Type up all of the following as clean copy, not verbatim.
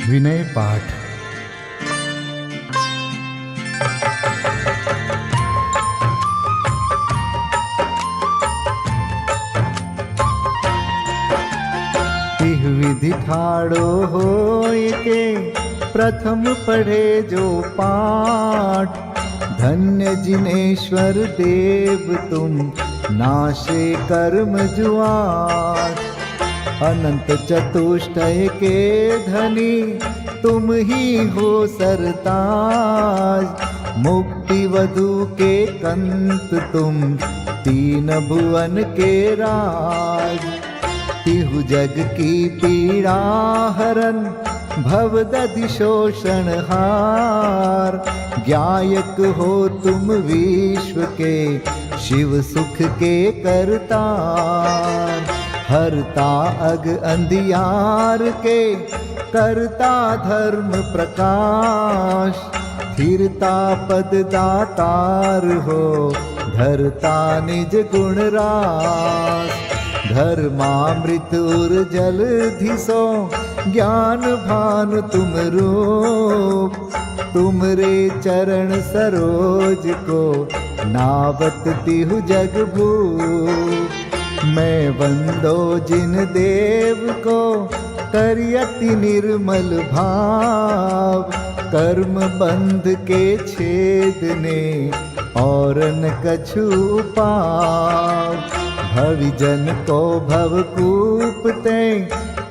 विनय पाठ। इह विधि ठाड़ो होय के प्रथम पढ़े जो पाठ। धन्य जिनेश्वर देव तुम नाशे कर्म जुआर। अनंत चतुष्टय के धनी तुम ही हो सरताज। मुक्ति वधु के कंत तुम तीन भुवन के राज। तिहु जग की पीड़ा हरन भव दधि शोषण हार। ज्ञायक हो तुम विश्व के शिव सुख के करतार। हरता अग अंधियार के करता धर्म प्रकाश। स्थिरता पद दातार हो धरता निज गुण रास। धर्मामृत उर जल धिसो ज्ञान भानु तुम रूप। तुमरे चरण सरोज को नावत तिहु जग भूप। मैं वंदो जिन देव को करियति निर्मल भाव। कर्म बंध के छेदने और न कछु पाव। भविजन को भवकूपते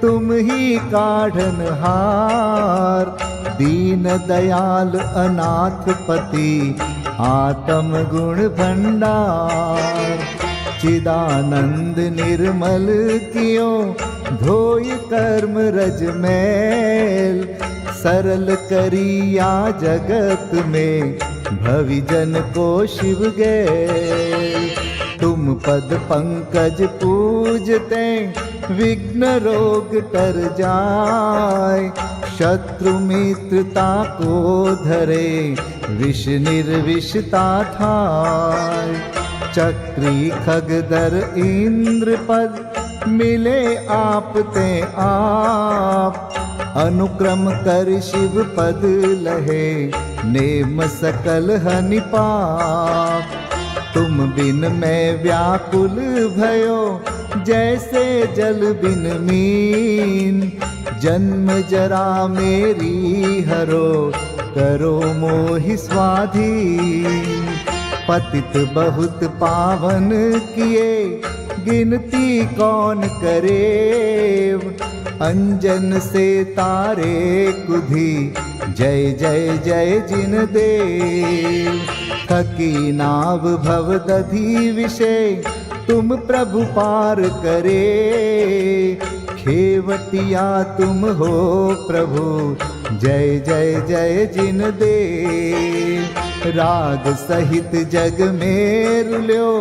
तुम ही काढ़न हार। दीन दयाल अनाथ पति आत्म गुण भंडार। चिदानंद निर्मल कियो धोय कर्म रज मैल। सरल करिया जगत में भविजन को शिव गैल। तुम पद पंकज पूजते विघ्न रोग तर जाय। शत्रु मित्रता को धरे विष निर्विषता थाय। चक्री खगदर इंद्र पद मिले आप ते आप। अनुक्रम कर शिव पद लहे नेम सकल हनि पाप। तुम बिन मैं व्याकुल भयो जैसे जल बिन मीन। जन्म जरा मेरी हरो करो मोहि स्वाधीन। पतित बहुत पावन किए गिनती कौन करेव। अंजन से तारे कुधी जय जय जय जिन देव। थकी नाव भव दधि विषय तुम प्रभु पार करे। खेवटिया तुम हो प्रभु जय जय जय जिन देव। राग सहित जग में रुल्यो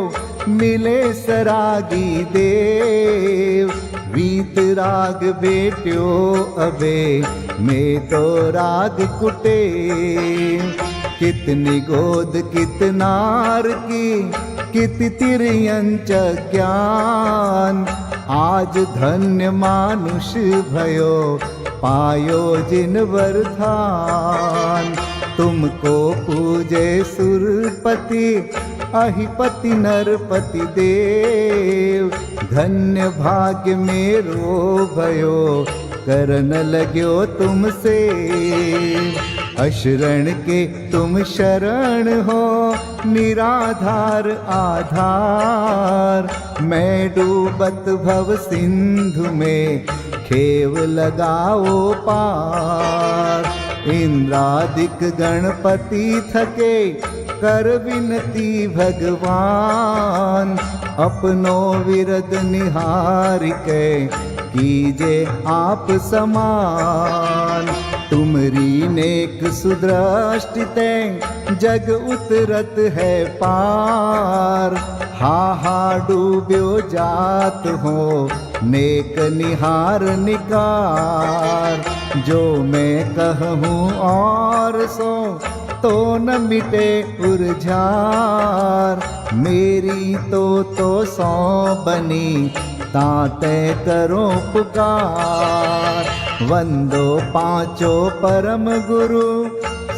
मिले सरागी देव। वीत राग बेट्यो अबे में तो राग कुटे। कितनी गोद कितनार की कित तिर्यंच ज्ञान। आज धन्य मानुष भयो पायो जिन वरदान। तुमको पूजे सुरपति अहिपति नरपति देव। धन्य भाग्य मेरो भयो करन लग्यो तुमसे। अशरण के तुम शरण हो निराधार आधार। मैं डूबत भव सिंधु में खेव लगाओ पार। इंद्रादिक गणपति थके कर विनती भगवान। अपनो विरद निहारिके कीजे आप समान। तुमरी नेक सुदृष्टिते जग उतरत है पार। हा हा डूब्यो जात हो नेक निहार निकार। जो मैं कहूँ और सो तो न मिटे उर्झार। मेरी तो सौ बनी ताते करो पुकार। वंदो पांचो परम गुरु,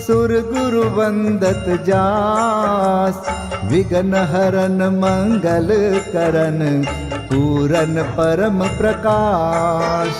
सुर गुरु वंदत जास। विघ्न हरन मंगल करन, पूरन परम प्रकाश।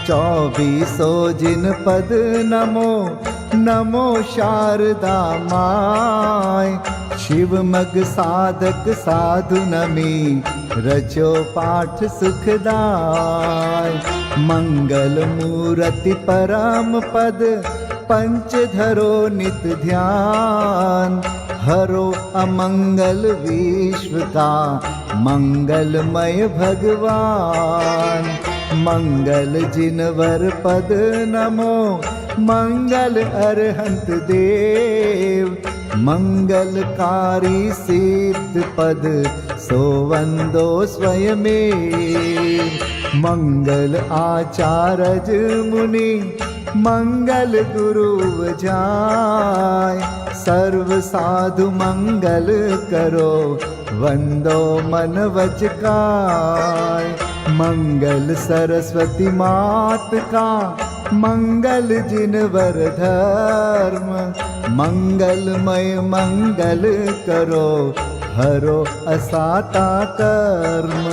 24 जिन पद नमो, नमो शारदा माय। शिव मग साधक साधु नमी, रचो पाठ सुखदाय। मंगल मूर्ति परम पद, पंच धरो नित ध्यान। हरो अमंगल विश्व का, मंगलमय भगवान। मंगल जिनवर पद नमो, मंगल अरहंत देव। मंगलकारी सिद्ध पद, सो वंदो स्वयमेव। मंगल आचारज मुनि, मंगल गुरु जाय। सर्व साधु मंगल करो, वंदो मन वच काय। मंगल सरस्वती मात का, मंगल जिनवर धर्म। मंगलमय मंगल करो, हरो असाता कर्म।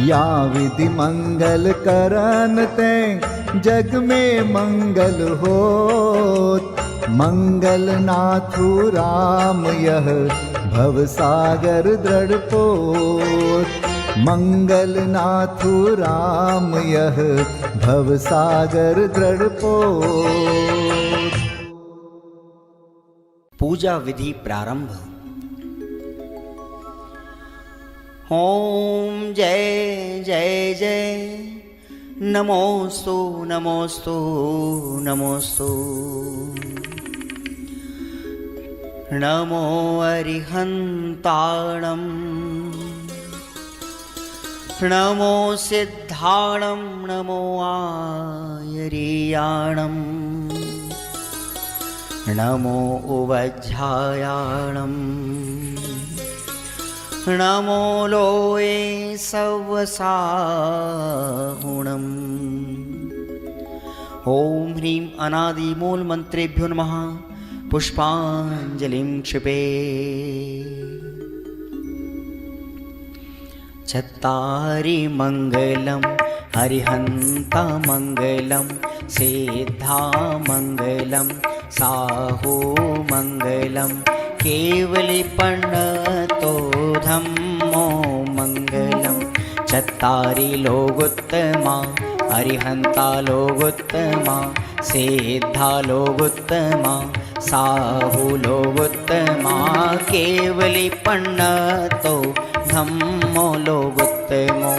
या विधि मंगल करन ते, जग में मंगल होत। मंगल नाथु राम यह, भव सागर दृढ़ पोत। मंगल नाथु राम यह, भव सागर दृढ़ पोत। पूजा विधि प्रारंभ। ओम जय जय जय, नमोस्तु नमोस्तु नमोस्तु। नमो अरिहन्ताणं, नमो सिद्धाणं, नमो आयर्याणं। नमो उवज्झायाणं, नमो लोये सवसाहुणम्। ॐ ह्रीं अनादिमूल मंत्रेभ्यो नमः। पुष्पाञ्जलिं क्षिपे। चत्तारि मंगलम, हरिहन्ता मंगलम, सिद्धा मंगलम, साहू मंगलम, केवलिपन्नतो धम्मो मंगलम। चत्तारि लोगोत्तमा, हरिहन्ता लोगोत्तमा, सिद्धा लोगोत्तमा, साहू लोगोत्तमा, केवलिपन्नतो धम्मो लोगोत्तमो।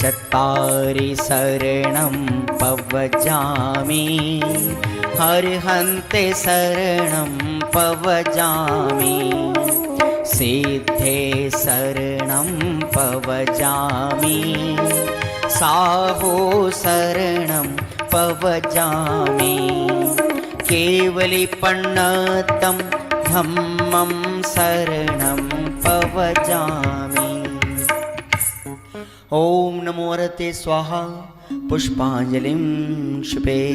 चत्तारि शरणं पवजामि, हरिहन्ते शरणं पवजामि। सिद्धे शरणं पवजामि, साहू शरणं पवजामि। केवलिपन्नतं धम्मं शरणं पवजामि। ओम नमो हरते स्वाहा। पुष्पांजलिं क्षिपे।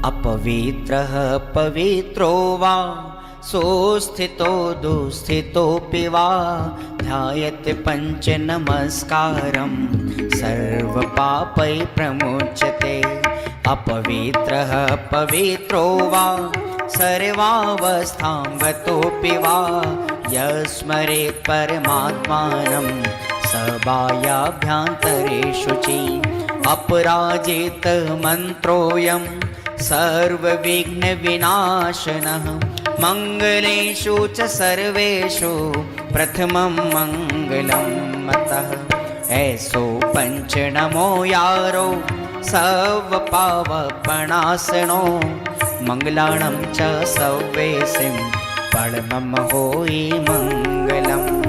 अपवित्रः पवित्रो वा, सोस्थितो दुस्थितोऽपि वा, ध्यायते पंच नमस्कारं, सर्वपापै प्रमुच्यते। अपवित्रः पवित्रो वा, सर्वावस्थां गतोऽपि वा, यस्मरेत् परमात्मानं, स बाह्याभ्यन्तरे शुचि। अपराजित मन्त्रोऽयं सर्वविघ्नविनाशनः, मङ्गलेषु च सर्वेषु प्रथमं मङ्गलं मतः। ऐसो पंच नमो यारो, सर्वपावपणासनो, मंगलाणं च सव्वेसिं, परमं होई मङ्गलम्।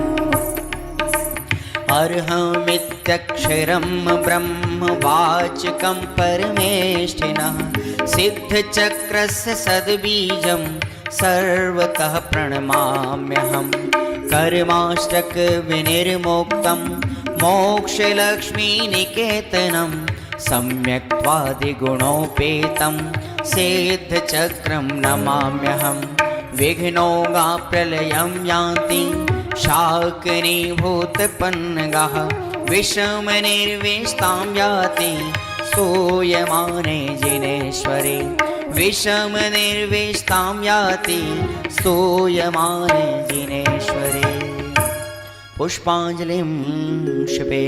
अर्हमित्यक्षरं ब्रह्म वाचकं परमेष्ठिनः, सिद्धचक्रस्य सद्बीजं सर्वतः प्रणमाम्यहम्। कर्माष्टक विनिर्मुक्तं मोक्षलक्ष्मीनिकेतनं सम्यक्त्वादिगुणोपेतं सिद्धचक्रं नमाम्यहं। विघ्नौघाप्रलयं यान्ति शाकिनीभूतपन्नगाः विषमनिर्विष्टां याति स्तूयमाने जिनेश्वरे। विषमनिर्विष्टां याति स्तूयमाने जिनेश्वरे। पुष्पाञ्जलिं क्षिपे।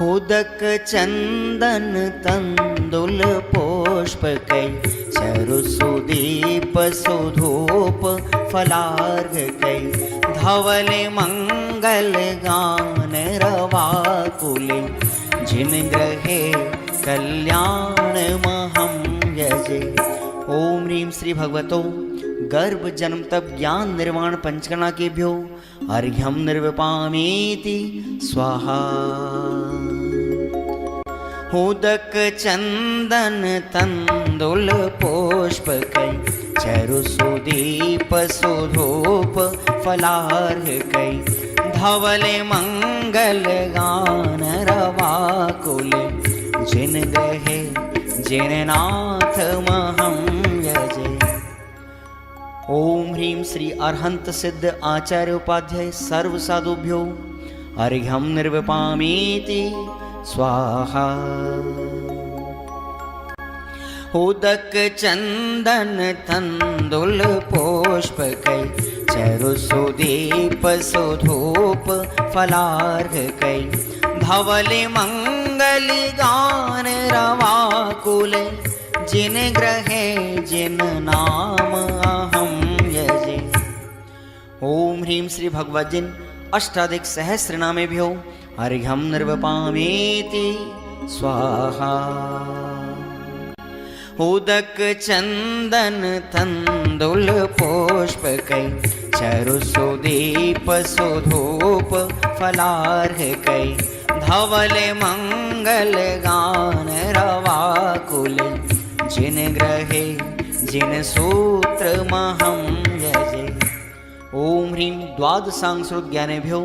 उदक चंदन तंदुल पुष्पकै चरुसुदीप सुधूप फलार्घकै धवल मंगल गान रवाकुले जिन ग्रहे कल्याण महं यजे। ओम ह्रीं श्री भगवतो गर्भ जन्म तप ज्ञान निर्वाण पंचकर्णाकेभ्यो अर्घ्यं निर्वपामीति स्वाहा। उदक चंदन तंदुल पुष्पकै चरुसुदीप सुधूप फलार्घकै धवल मंगल गान रवाकुले जिन ग्रहे जिन नाथ महं यजे। ओम ह्रीं श्री अरहंत सिद्ध आचार्य उपाध्याय सर्व साधुभ्यो अर्घ्यं निर्वपामीति स्वाहा। उदक चंदन तंदुल पुष्पकै चरुसुदीप सुधूप फलार्घकै धवल मंगल गान रवाकुले जिन ग्रहे जिन नाम अहं यजे। ओम ह्रीं श्री भगवद्जिन अष्टाधिक सहस्रनामेभ्यो अर्घ्यं निर्वपामीति स्वाहा। उदक चंदन तंदुल पुष्पकै चरुसुदीप सुधूप फलार्घकै धवल मंगल गान रवाकुले जिन ग्रहे जिन सूत्र महं यजे। ओम ह्रीं द्वादशांशोद्ज्ञानेभ्यो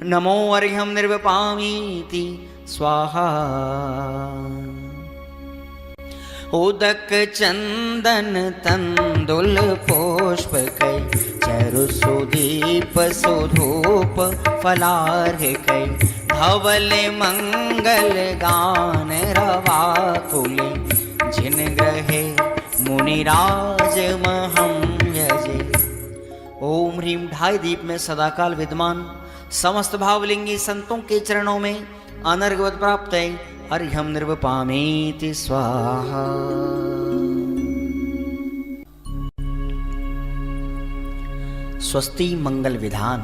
नमो अर्घ्यं निर्वपामीति स्वाहा। उदक चंदन तंदुल पुष्पकै चरुसुदीप सुधूप फलार्घकै धवल मंगल गान रवाकुले जिन ग्रहे मुनिराज महं यजे। ओम ह्रीं ढाई दीप में सदाकाल विद्यमान समस्त भावलिंगी संतों के चरणों में अनर्घवत प्राप्त है अर्घ्यं निर्वपामीति स्वाहा। स्वस्ति मंगल विधान।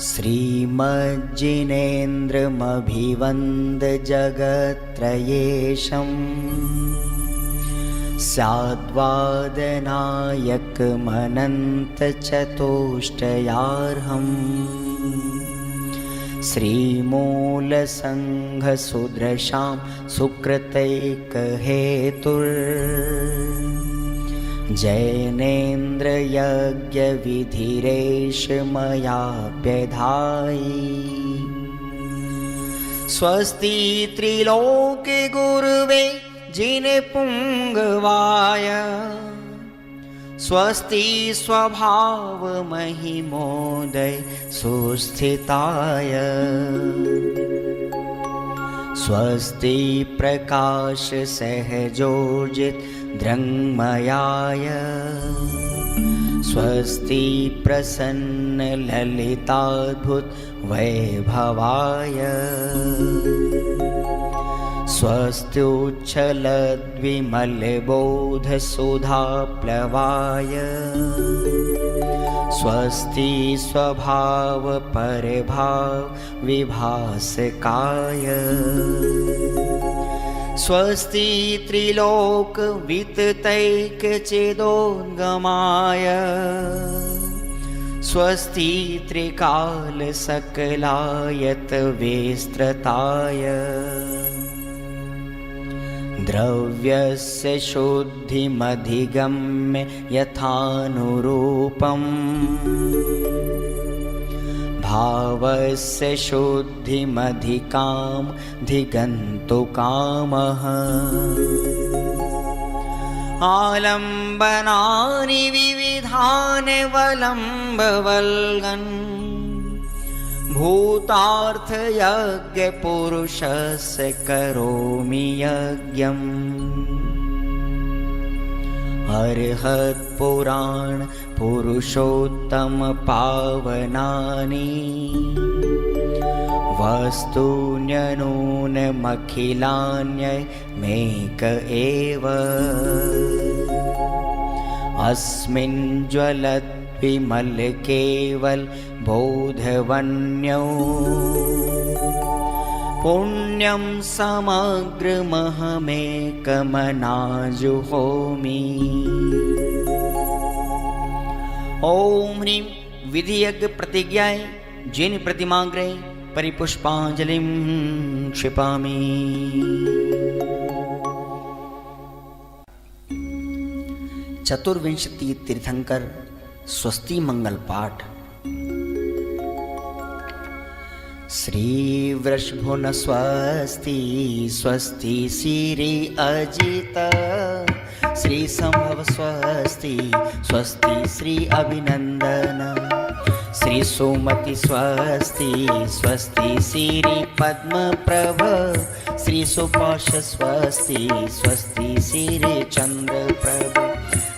श्रीमज्जिनेन्द्रमभिवन्द जगत्त्रयेशम् स्याद्वादनायकमनन्तचतुष्टयार्हम् श्रीमूलसङ्घसुदृशां सुकृतैकहेतुर्जैनेन्द्रयज्ञविधिरेश मयाप्यधायि। स्वस्ति त्रिलोके गुरुवे जिनपुङ्गवाय स्वस्ति स्वभाव महिमोदय सुस्थिताय। स्वस्ति प्रकाश सहजोर्जित दृङ्मयाय स्वस्ति प्रसन्न ललिताद्भुत वैभवाय। स्वस्त्युच्छलद्विमलबोधसुधाप्लवाय स्वस्ति स्वभाव परभाव विभासकाय। स्वस्ति त्रिलोक विततैकचेदोद्गमाय स्वस्ति त्रिकाल सकलायत विस्तृताय। द्रव्यस्य शुद्धिमधिगम्य यथानुरूपम् भावस्य शुद्धिमधिकाम् धिगन्तु कामः आलम्बनानि विविधानि वलम्बवल्गन् भूतार्थयज्ञपुरुषस्य करोमि यज्ञम् अर्हत्पुराण पुरुषोत्तम पावनानि वस्तून्यनूनमखिलान्यमेक एव अस्मिन् ज्वलद्विमल केवल बोधवन्यो पुण्यं समग्रमहमेकमनाजुहोमि। ओम ह्रीं विधियज्ञ प्रतिज्ञाय जिन प्रतिमाग्रे परिपुष्पांजलिं क्षिपामि। चतुर्विंशति तीर्थंकर स्वस्ति मंगल पाठ। श्री वृषभुन स्वस्ति स्वस्ति श्री अजित श्री संभव स्वस्ति स्वस्ति श्री अभिनंदन श्री सुमति स्वस्ति स्वस्ति श्री पद्म प्रभ श्री सुपाश स्वस्ति स्वस्ति श्री चंद्र प्रभ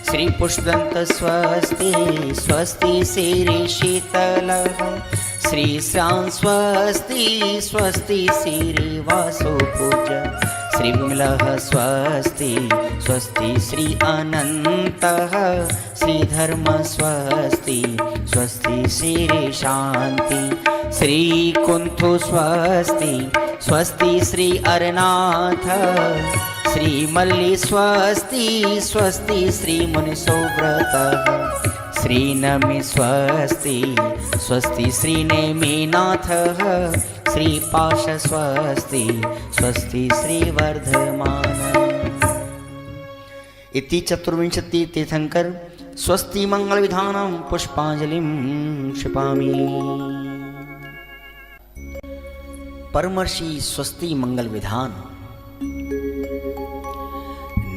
श्री पुष्पदंत स्वस्ति स्वस्ति श्री शीतल श्री श्रां स्वस्ति स्वस्ति श्री वासुपूज श्री विमलः स्वस्ति स्वस्ति श्री अनन्तः श्री धर्म स्वस्ति स्वस्ति श्री शांति श्री कुंथु स्वस्ति स्वस्ति श्री अरनाथ श्री मल्ली स्वस्ति स्वस्ति श्री मुनिसुव्रतः श्री नमि स्वस्ति स्वस्ति श्री नेमिनाथः श्री पाश स्वस्ति स्वस्ति श्री वर्धमान। इति चतुर्विंशति तीर्थंकर स्वस्ति मंगल विधानं पुष्पांजलिं क्षिपामि। परमर्षि स्वस्ति मंगल विधान।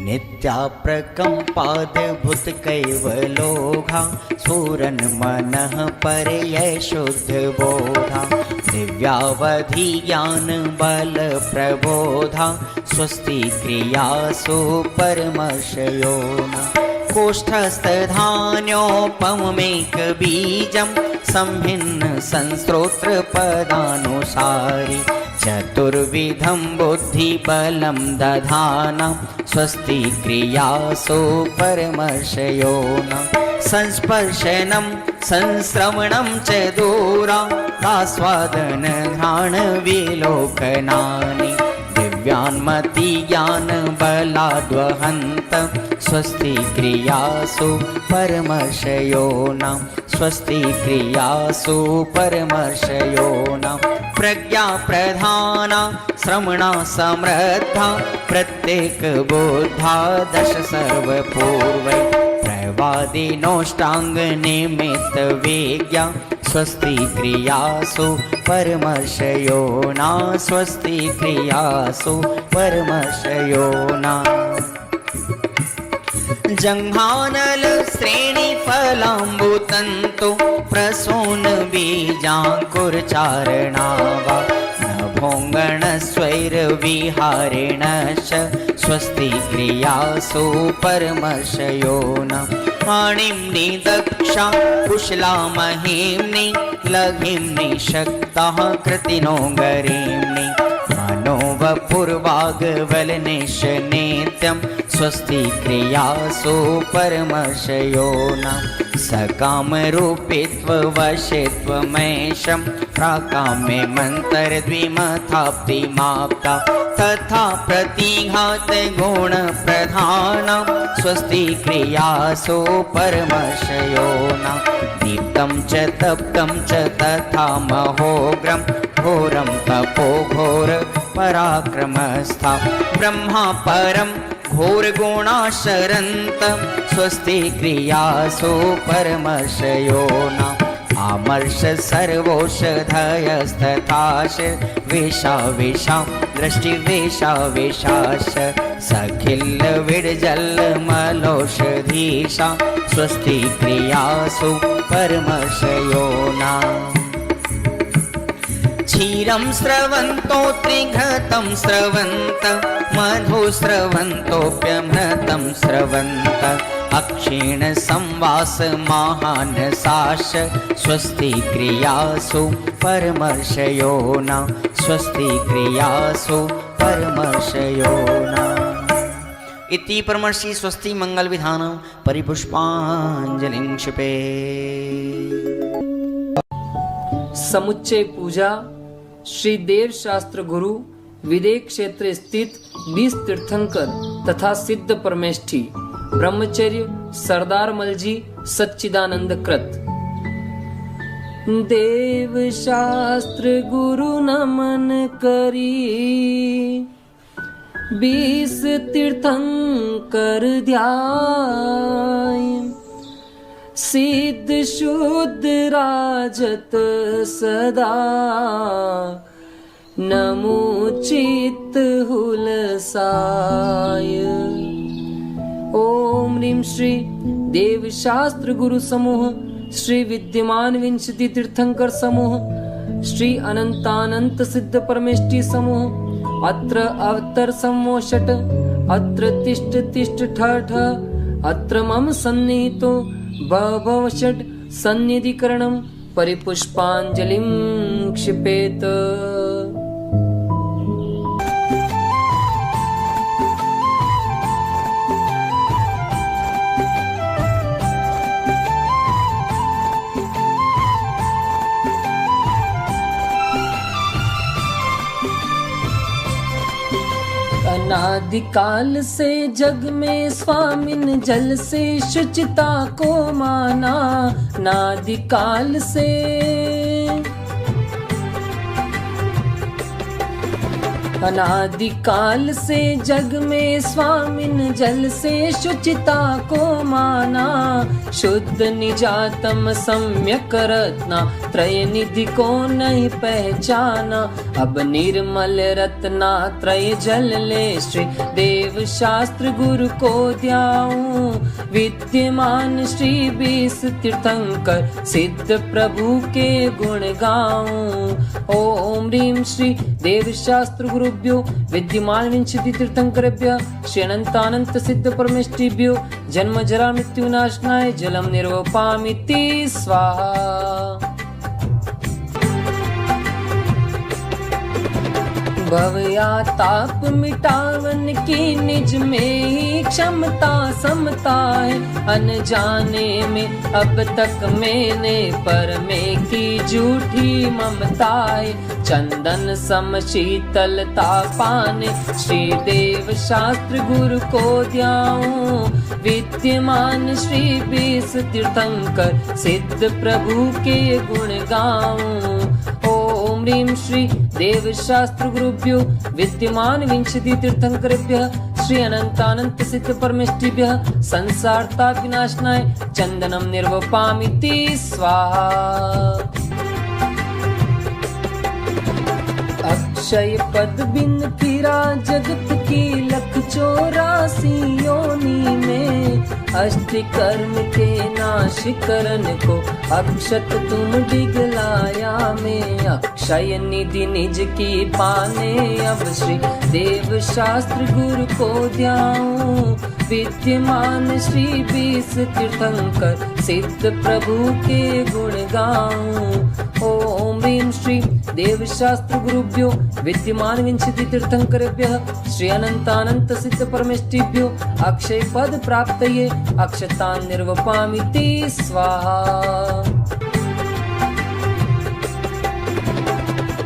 नित्याप्रकम्पाद्भुत कैवलोघा सूरन मनः परय शुद्ध बोधा दिव्यावधि ज्ञान बल प्रबोधा स्वस्ति क्रियासु परमर्शयोना कोष्ठस्थधान्योपमेक बीजं संभिन्न संस्त्रोत्र पदानुसारि चतुर्विधं बुद्धिबलं दधाना स्वस्ति क्रियासु परमर्शयोना संस्पर्शनं संश्रवणं च दूरास्वादन घ्राण विलोकनानि दिव्यान्मति ज्ञान बलाद्वहन्त स्वस्ति क्रियासु परमर्शयोना स्वस्ति क्रियासु परमर्शयोना प्रज्ञा प्रधाना श्रमणा समृद्धा प्रत्येक बोधा दश सर्वपूर्वै प्रवादिनोष्टांग निमित्त वेज्ञा स्वस्ति क्रियासु परमर्शयोना स्वस्ति क्रियासु परमर्शयोना जंघानल श्रेणी फलाम्बुतंतु प्रसून बीजांकुर चारणावा नभोंगण स्वैर विहारेणश्च स्वस्ति क्रियासु परमर्शयोना पाणिम्नि दक्षा कुशला महिम्नि लघिम्नि शक्ताः कृतिनो गरीम्नि मनोवपुर्वाग्वलनिश नित्यं स्वस्ति क्रियासु परमर्शयोना सकामरूपित्ववशित्वमेशं प्राकाम्ये मन्तरद्विमथाप्तिमाप्ता तथा प्रतिघात गुणप्रधानं स्वस्ति क्रियासु परमर्शयोना दीप्तं च तप्तं च तथा महोग्रं घोरं तपो घोर पराक्रमस्था ब्रह्मा परम घोर गुणाशरन्त स्वस्ति क्रियासु परमर्षयो न आमर्ष सर्वोषधयस्तथाश वेशा वेशां दृष्टि वेशा वेशाश सखिल विडजल मलोषधीशा स्वस्ति क्रियासु परमर्षयो न क्षीरं स्रवन्तो त्रिघृतं स्रवन्त मधु स्रवन्तोऽप्यमृतं स्रवन्त अक्षीण संवास महानसाश स्वस्ति क्रियासु परमर्षयो न स्वस्ति क्रियासु परमर्षयो न इति परमर्षि स्वस्ति मंगल विधानं परिपुष्पांजलिं क्षिपे। समुच्चय पूजा श्री देव शास्त्र गुरु विदेह क्षेत्र स्थित 20 तीर्थंकर तथा सिद्ध परमेष्ठी ब्रह्मचर्य सरदार मलजी सच्चिदानंद कृत। देव शास्त्र गुरु नमन करी 20 तीर्थंकर ध्याय सिद्ध शुद्ध राजत सदा नमोचित हुलसाय। ओम ह्रीं श्री देव शास्त्र गुरु समूह श्री विद्यमान विंशति तीर्थंकर समूह श्री अनंतानंत सिद्ध परमेष्ठी समूह अत्र अवतर समोषट अत्र तिष्ठ तिष्ठ ठ ठ अत्र मम सन्निहितो भव षट् सन्निधिकरणं परिपुष्पांजलिं क्षिपेत। अनादिकाल से जग में स्वामिन जल से शुचिता को माना नादिकाल से अनादिकाल से जग में स्वामिन जल से शुचिता को माना शुद्ध निजातम सम्यक रत्ना त्रय निधि को नहीं पहचाना अब निर्मल रत्ना त्रय जल ले श्री देव शास्त्र गुरु को ध्याऊं विद्यमान श्री 20 तीर्थंकर सिद्ध प्रभु के गुण गाऊं। ओम ह्रीं श्री देव शास्त्र गुरुभ्यो विद्यमान विंशति तीर्थंकरेभ्यः श्री अनंतानंत सिद्ध परमेष्ठिभ्यो जन्म जरा मृत्यु नाशनाय जलम निर्वपामिति स्वाहा। भव या ताप मिटावन की निज में ही क्षमता समता है अनजाने में अब तक मैंने पर में की झूठी ममता है चंदन सम शीतलता पाने श्री देव शास्त्र गुरु को ध्याऊं विद्यमान श्री 20 तीर्थंकर सिद्ध प्रभु के गुण गाऊं। ओम ह्रीं श्री देव शास्त्र गुरुभ्यो विद्यमान विंशति तीर्थंकरेभ्यः श्री अनंतानंत सिद्ध परमेष्ठिभ्यः संसार ताप विनाशनाय चंदनम निर्वपामिति स्वाहा। अक्षय पद बिन फिरा जगत की 184 योनि में अष्ट कर्म के नाश करन को अक्षत तुम दिगलाया में अक्षय निधि निज की पाने अब श्री देव शास्त्र गुरु को ध्याऊं विद्यमान श्री 20 तीर्थंकर सिद्ध प्रभु के गुण गाऊं। ओम ह्रीं श्री देव शास्त्र गुरुभ्यो विद्यमान विंशति तीर्थंकरेभ्यः श्री अनंतानंत सिद्ध परमेष्ठिभ्यो अक्षय पद प्राप्तये अक्षतान् निर्वपामिति स्वाहा।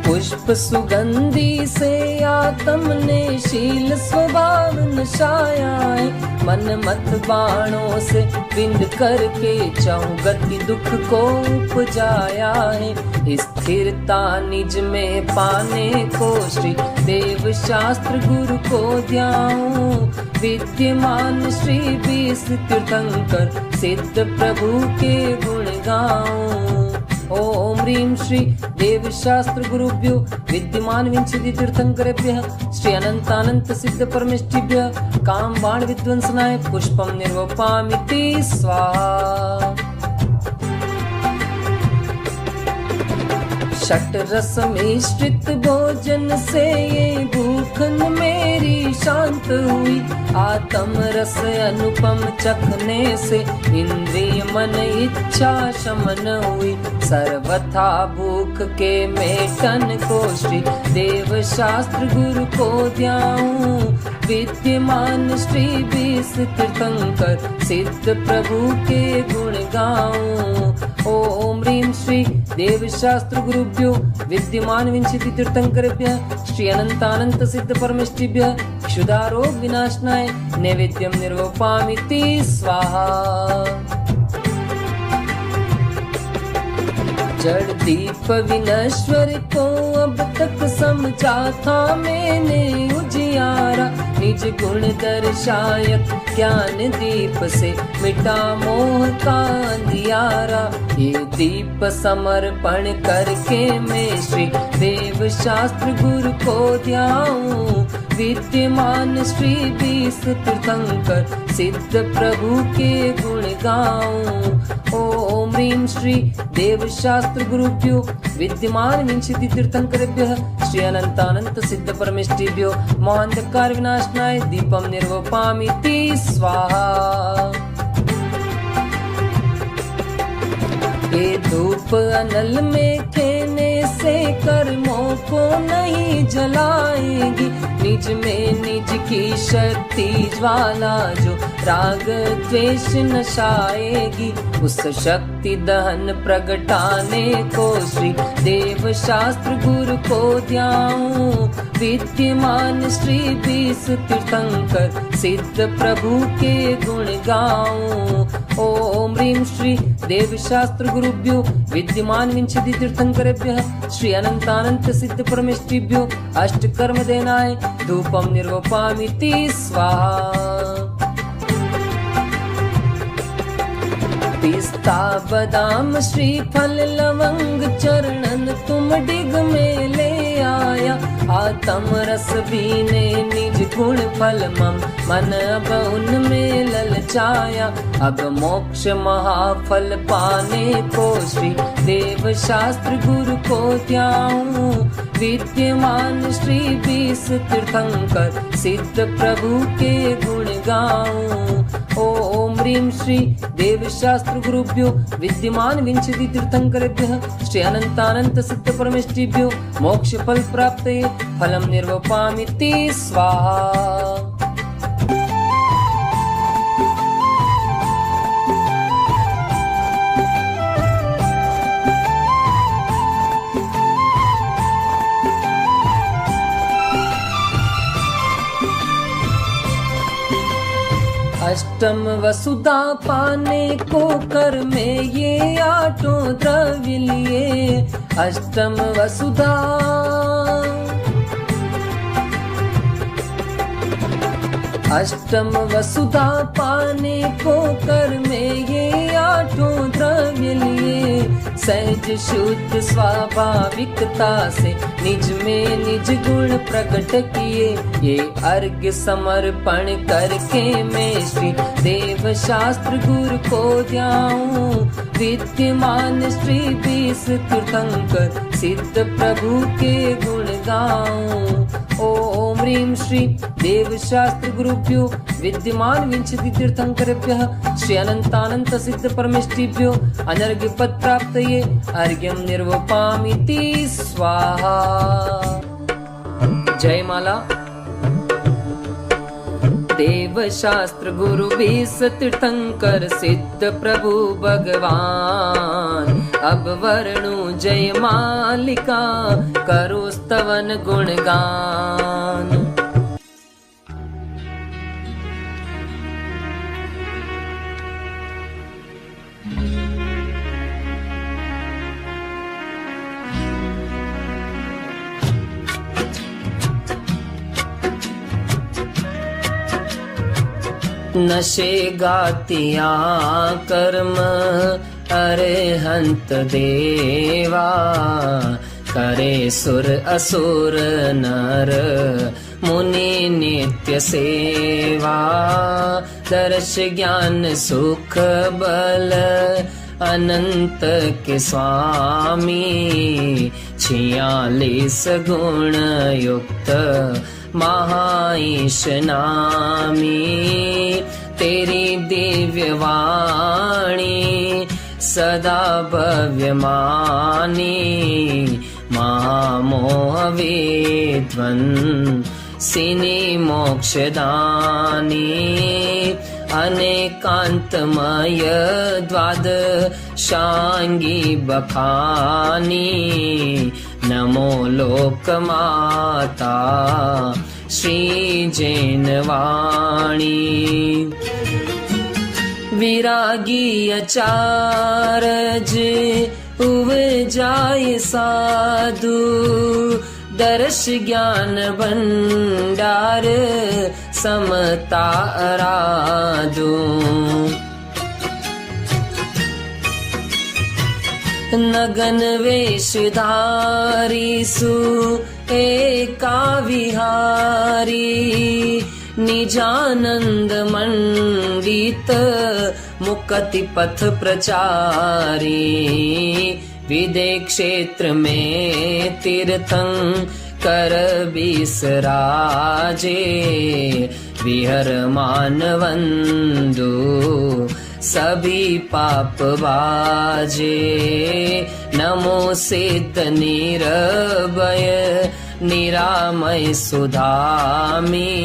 पुष्प सुगंधि से आत्म ने शील स्वभाव नशाया है मन मत बाणों से विंद करके चाहूं गति दुख को उपजाया है। स्थिरता निज में पाने को श्री देव शास्त्र गुरु को ध्याऊं। विद्यमान श्री 20 तीर्थंकर सिद्ध प्रभु के गुण गाऊं। ओम ह्रीं श्री देव शास्त्र गुरुभ्यो विद्यमान विंशति तीर्थंकरेभ्यः श्री अनंतानंत सिद्ध परमेष्ठिभ्यः काम बाण विध्वंसनाय पुष्पम निर्वपामिति स्वाहा। षट रस मिश्रित भोजन से ये भूखन मेरी शांत हुई। आत्म रस अनुपम चखने से इंद्रिय मन इच्छा शमन हुई। सर्वथा भूख के मेटन को श्री देव शास्त्र गुरु को ध्याऊं। विद्यमान श्री 20 तीर्थंकर सिद्ध प्रभु के गुण गाऊं। ओम ह्रीं श्री देव शास्त्र गुरुभ्यो विद्यमान विंशति तीर्थंकरेभ्यः श्री अनंतानंत सिद्ध परमेष्ठिभ्यः क्षुधारोग विनाशनाय नैवेद्यम निर्वपामिति स्वाहा। जड़ दीप विनश्वर को अब तक समझा था मैंने उजियारा। निज गुण दर्शायत ज्ञान दीप से मिटा मोह का अंधियारा। ये दीप समर्पण करके मैं श्री देव शास्त्र गुरु को ध्याऊं। विद्यमान श्री 20 तीर्थंकर सिद्ध प्रभु के गुण गाऊं। ओम ह्रीं श्री देव शास्त्र गुरुभ्यो विद्यमान विंशति तीर्थंकरेभ्यः श्री अनंतानंत सिद्ध परमेष्ठिभ्यो महांधकार विनाशनाय दीपम निर्वपामिति स्वाहा। ये धूप अनल में खेने से कर्मों को नहीं जलाएगी। निज में निज की शक्ति ज्वाला जो राग द्वेष नशाएगी। उस शक्ति दहन प्रगटाने को श्री देव शास्त्र गुरु को ध्याऊं। विद्यमान श्री 20 तीर्थंकर सिद्ध प्रभु के गुण गाऊं। ओम ह्रीं श्री देव शास्त्र गुरुभ्यो विद्यमान विंशति तीर्थंकरेभ्यः श्री अनंतानंत सिद्ध परमेष्ठिभ्यो अष्टकर्म देनाय धूपम निर्वपामिति स्वाहा। पिस्ता बादाम श्रीफल लवंग चरणन तुम डिग में ले आया। आत्म रस बीने निज गुण फल मम मन अब उनमें ललचाया। अब मोक्ष महाफल पाने को श्री देव शास्त्र गुरु को ध्याऊं। विद्यमान श्री 20 तीर्थंकर सिद्ध प्रभु के गुण गाऊं। ओम ह्रीं श्री देव शास्त्र गुरुभ्यो विद्यमान विंशति तीर्थंकरेभ्यः श्री अनंतानंत सिद्ध परमेष्ठिभ्यो मोक्ष फल प्राप्तये फलम निर्वपामिति स्वाहा। अष्टम वसुधा पाने को कर में ये आठों द्रव्य लिए। अष्टम वसुधा अष्टम वसुधा पाने को कर में ये आठों द्रव्य लिए। सहज शुद्ध स्वाभाविकता से निज में निज गुण प्रकट किए। ये अर्घ्य समर्पण करके मैं श्री देव शास्त्र गुरु को ध्याऊं। विद्यमान श्री 20 तीर्थंकर सिद्ध प्रभु के गुण गाऊं। ओम ह्रीं श्री देव शास्त्र गुरुभ्यो विद्यमान विंशति तीर्थंकरेभ्यः श्री अनंतानंत सिद्ध परमेष्ठिभ्यो अनर्घ्य पद प्राप्तये अर्घ्यम निर्वपामिति स्वाहा। जय माला। देव शास्त्र गुरु 20 तीर्थंकर सिद्ध प्रभु भगवान। अब वर्णु जय मालिका करो स्तवन गुणगान। नशे गातिया कर्म अरहंत देवा, करे सुर असुर नर मुनि नित्य सेवा। दर्श ज्ञान सुख बल अनंत के स्वामी, 46 गुण युक्त महाईश नामी। तेरी दिव्य वाणी सदा भव्य मानी, महामोह विध्वंसिनी मोक्षदानी। अनेकांतमय द्वादशांगी बखानी, नमो लोकमाता श्री जैनवाणी। विरागी अचारज उपजाय साधु, दर्श ज्ञान भंडार समता अराधु। नगन वेशधारी सु एका विहारी, निजानंद मंडित मुक्ति पथ प्रचारी। विदे क्षेत्र में तीर्थंकर बिसराजे, विहर मानवंदु सभी पाप बाजे। नमो सिद्ध निरभय निरामय सुधामी,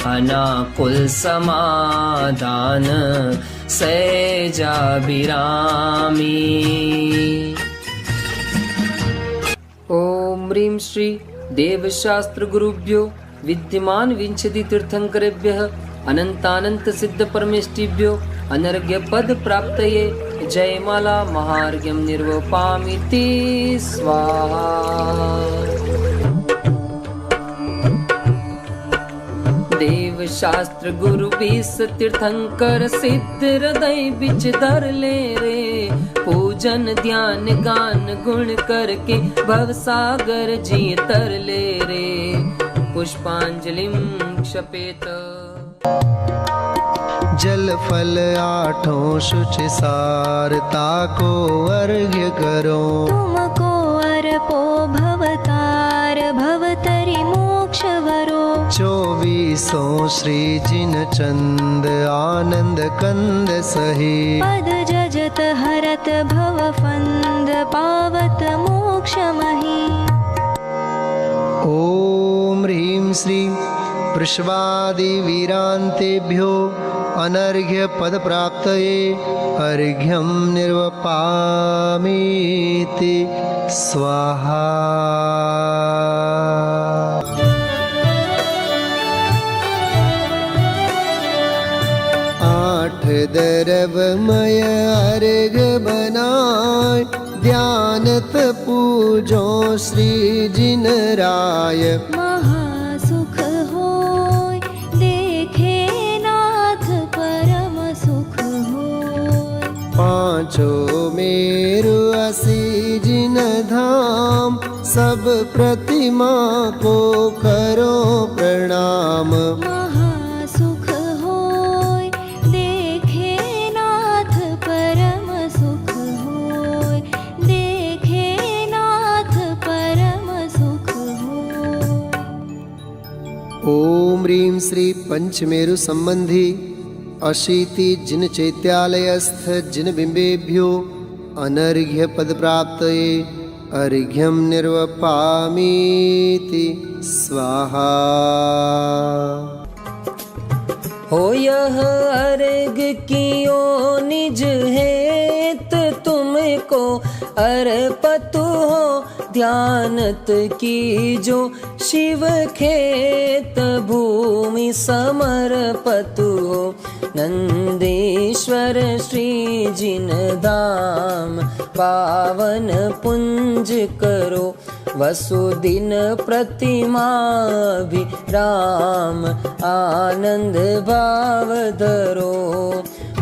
अनाकुल समाधान सहजाभिरामी। ओम ह्रीं श्री देवशास्त्र गुरुभ्यो विद्यमान विंशति तीर्थंकरेभ्यः अनंतानंत सिद्ध परमेष्टिभ्यो अनर्घ्य पद प्राप्तये जयमाला महार्घ्यं निर्वपामिति स्वाहा। देव शास्त्र गुरु 20 तीर्थंकर सिद्ध हृदय बिच धर ले रे। पूजन ध्यान गान गुण करके भव सागर जी तर ले रे। पुष्पांजलिं क्षपेत। जल फल आठों शुचि सारता को अर्घ्य करो। तुमको अर्पो भवतार भवतरि मोक्ष वरो। 24 श्री जिन चंद आनंद कंद सही। पद जजत हरत भव फंद पावत मोक्ष मही। ओम ह्रीं श्री वृषभादि वीरांतेभ्यो अनर्घ्य पद प्राप्तये अर्घ्यं निर्वपामीति स्वाहा। आठ दरवमय अर्घ बनाय ध्यानत पूजो श्री जिन राय। महासुख होय देखे नाथ परम सुख होय। पांचों मेरु असी जिन धाम सब प्रतिमा को करो प्रणाम। महासुख होय देखे नाथ परम सुख होय। देखे नाथ परम सुख होय। ओम ह्रीं श्री पंचमेरु संबंधी अशीति जिन चैत्यालयस्थ जिन बिंबेभ्यो अनर्घ्य पद प्राप्तये अर्घ्यं निर्वपामीति स्वाहा। हो यह अर्घ कियो निज हेत तुमको अर्पतु हो। ध्यानत की जो शिव खेत भूमि समर्पतु हो। नंदेश्वर श्री जिन धाम पावन पुंज करो। वसुदिन प्रतिमाभिराम आनंद भाव धरो।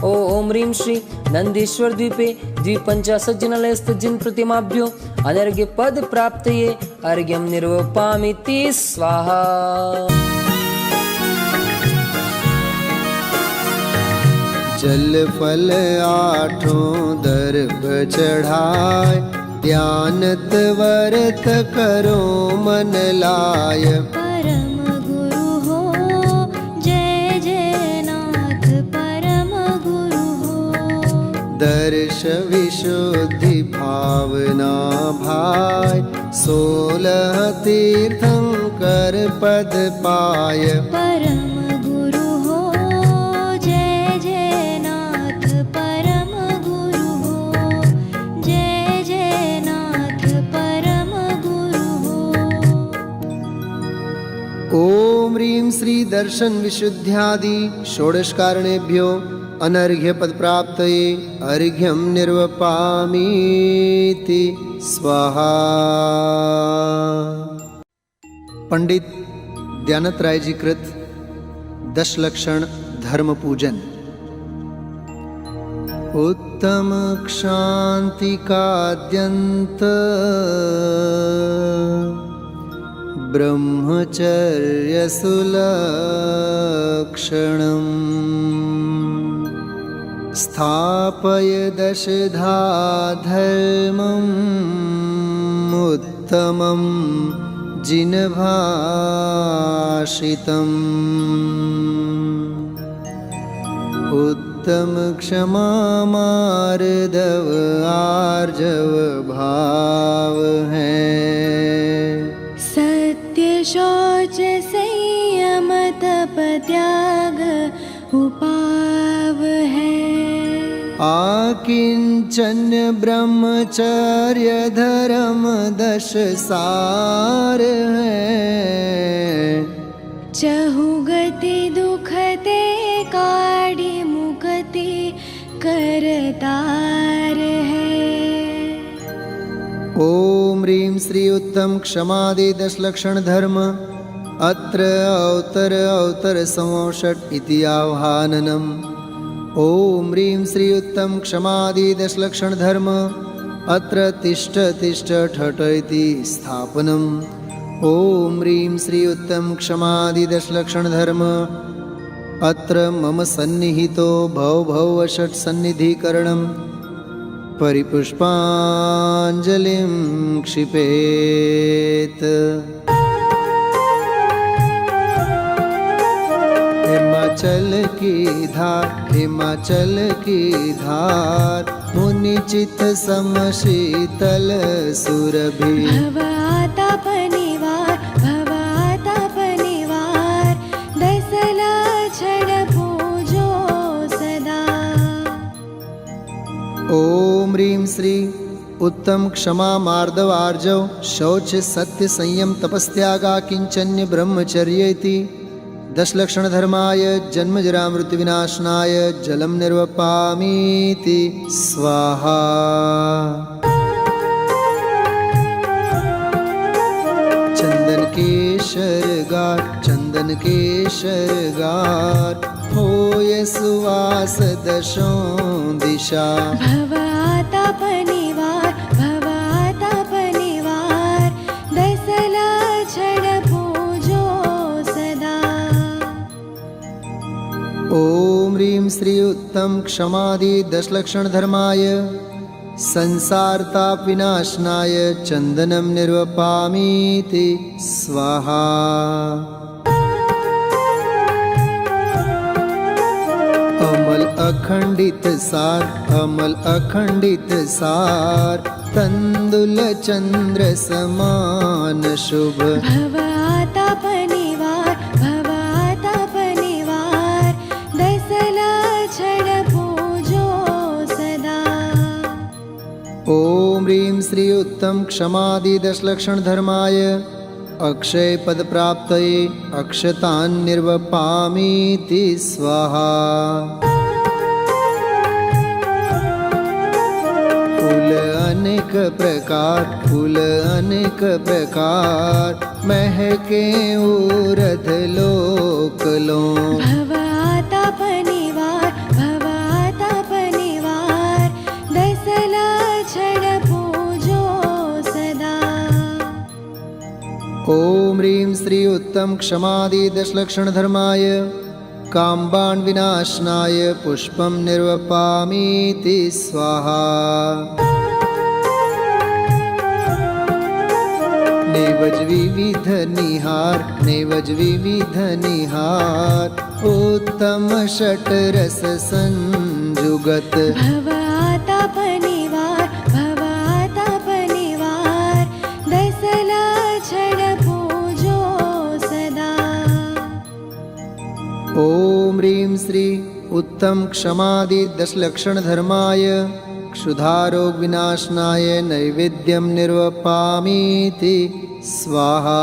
ओम ह्रीं श्री नंदीश्वर द्वीपे द्विपञ्चाशत् जनालयस्थ जिन प्रतिमाभ्यो अनर्घ्य पद प्राप्तये अर्घ्यं निर्वपामीति स्वाहा। जल फल आठों दर्भ चढ़ाय ध्यानत व्रत करो मन लाय। परम गुरु हो जय जय नाथ परम गुरु हो। दर्श विशुद्धि भावना भाय 16 तीर्थंकर पद पाय। परम गुरु हो जय जय नाथ परम गुरु हो। जय जय नाथ परम गुरु हो। ओम ह्रीं श्री दर्शन विशुद्ध्यादि षोडश कारणेभ्यो अनर्घ्य पद प्राप्तये अर्घ्यं निर्वपामीति स्वाहा। पंडित दयानत राय जी कृत 10 लक्षण धर्म पूजन। उत्तम क्षांति काद्यंत ब्रह्मचर्य सुलक्षणम् स्थापय दशधा धर्मम् उत्तमं जिनभाषितम्। उत्तम क्षमा मार्दव आर्जव भाव है। सत्य शौच संयम तप त्याग उपाव है। आकिंचन्य ब्रह्मचर्य धर्म 10 सार है। चहुगति दुखते काढ़ी मुक्ति करतार है। ओम ह्रीं श्री उत्तम क्षमादि 10 लक्षण धर्म अत्र अवतर संवषट् इति आह्वाननम्। ओम ह्रीं श्री उत्तम क्षमादि 10 लक्षण धर्म अत्र तिष्ठ ठठ इति स्थापनम्। ओम ह्रीं श्री उत्तम क्षमादि 10 लक्षण धर्म अत्र मम सन्निहितो भव षट् सन्निधिकरणम् परिपुष्पाञ्जलिं क्षिपेत्। हिमाचल की धार मुनि चित्त समशीतल सुरभि। भवाताप निवार 10 लक्षण पूजो सदा। ओम ह्रीं श्री उत्तम क्षमा मार्दव आर्जव शौच सत्य संयम तपस्त्यागा किंचन्य ब्रह्मचर्य इति 10 लक्षण धर्माय जन्म जरा मृत्यु विनाशनाय जलम निर्वपामीति स्वाहा। चंदन के शरगार होय सुवास 10 दिशा। भवाताप निवार 10 लक्षण पूजो सदा। ओम ह्रीं श्री उत्तम क्षमादि 10 लक्षण धर्माय संसार ताप विनाशनाय चंदनम निर्वपामीति स्वाहा। अमल अखंडित सार तंदुल चंद्र समान शुभ। भवाताप निवार 10 लक्षण पूजो सदा। ओम ह्रीं श्री उत्तम क्षमादि 10 लक्षण धर्माय अक्षय पद प्राप्तये अक्षतान् निर्वपामीति स्वाहा। फूल अनेक प्रकार, फूल अनेक प्रकार, महके उरध लोक लो। भवाताप निवार, भवाताप निवार, दसला छड पूजो सदा। ओम ह्रीं श्री उत्तम क्षमादि दशलक्षण धर्माय, कामबाण विनाशनाय पुष्पं निर्वपामीति स्वाहा। नेवज विविध निहार, नेवज विविध निहार, उत्तम षट रस संजुगत। भवाताप निवार, भवाताप निवार, दसला छड पूजो सदा। ओम ह्रीं श्री उत्तम क्षमादि दशलक्षण धर्माय, क्षुधारोग विनाशनाय नैवेद्यं निर्वपामीति स्वाहा।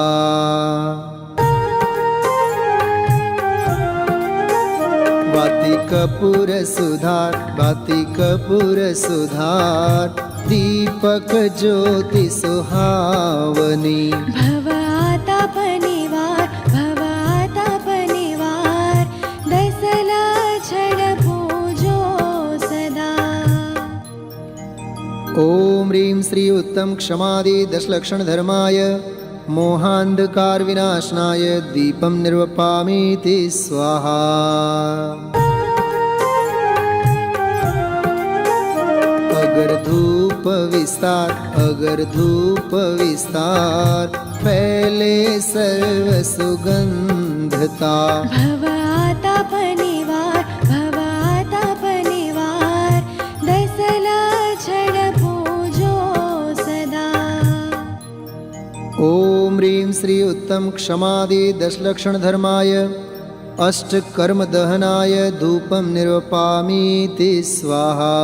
वाति कपूर सुधार, वाति कपूर सुधार, दीपक ज्योति सुहावनी। भवाताप निवार, भवाताप निवार, दसला छड पूजो सदा। ओम ह्रीं श्री उत्तम क्षमादि दशलक्षण धर्माय, मोहांधकार विनाशनाय दीपं निर्वपामीति स्वाहा। अगर धूप विस्तार, अगर धूप विस्तार, फैले सर्व सुगंधता। भवाताप निवार, भवाताप निवार, दसला छड पूजो सदा। ओम ह्रीं श्री उत्तम क्षमादि दशलक्षण धर्माय, अष्ट कर्म दहनाय धूपं निर्वपामीति स्वाहा।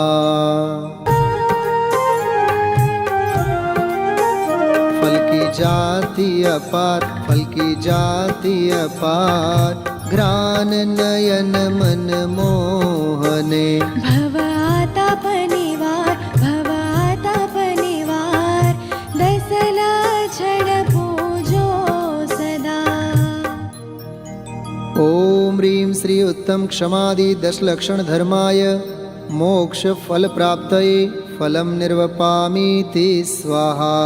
फल की जाति अपार, फल की जाति अपार, घ्राण नयन मन मोहने। भवाताप निवार, भवाताप निवार, दसला छड पूजो सदा। ओम ह्रीं श्री उत्तम क्षमादि दशलक्षण धर्माय, मोक्ष फल प्राप्तये फलं निर्वपामीति स्वाहा।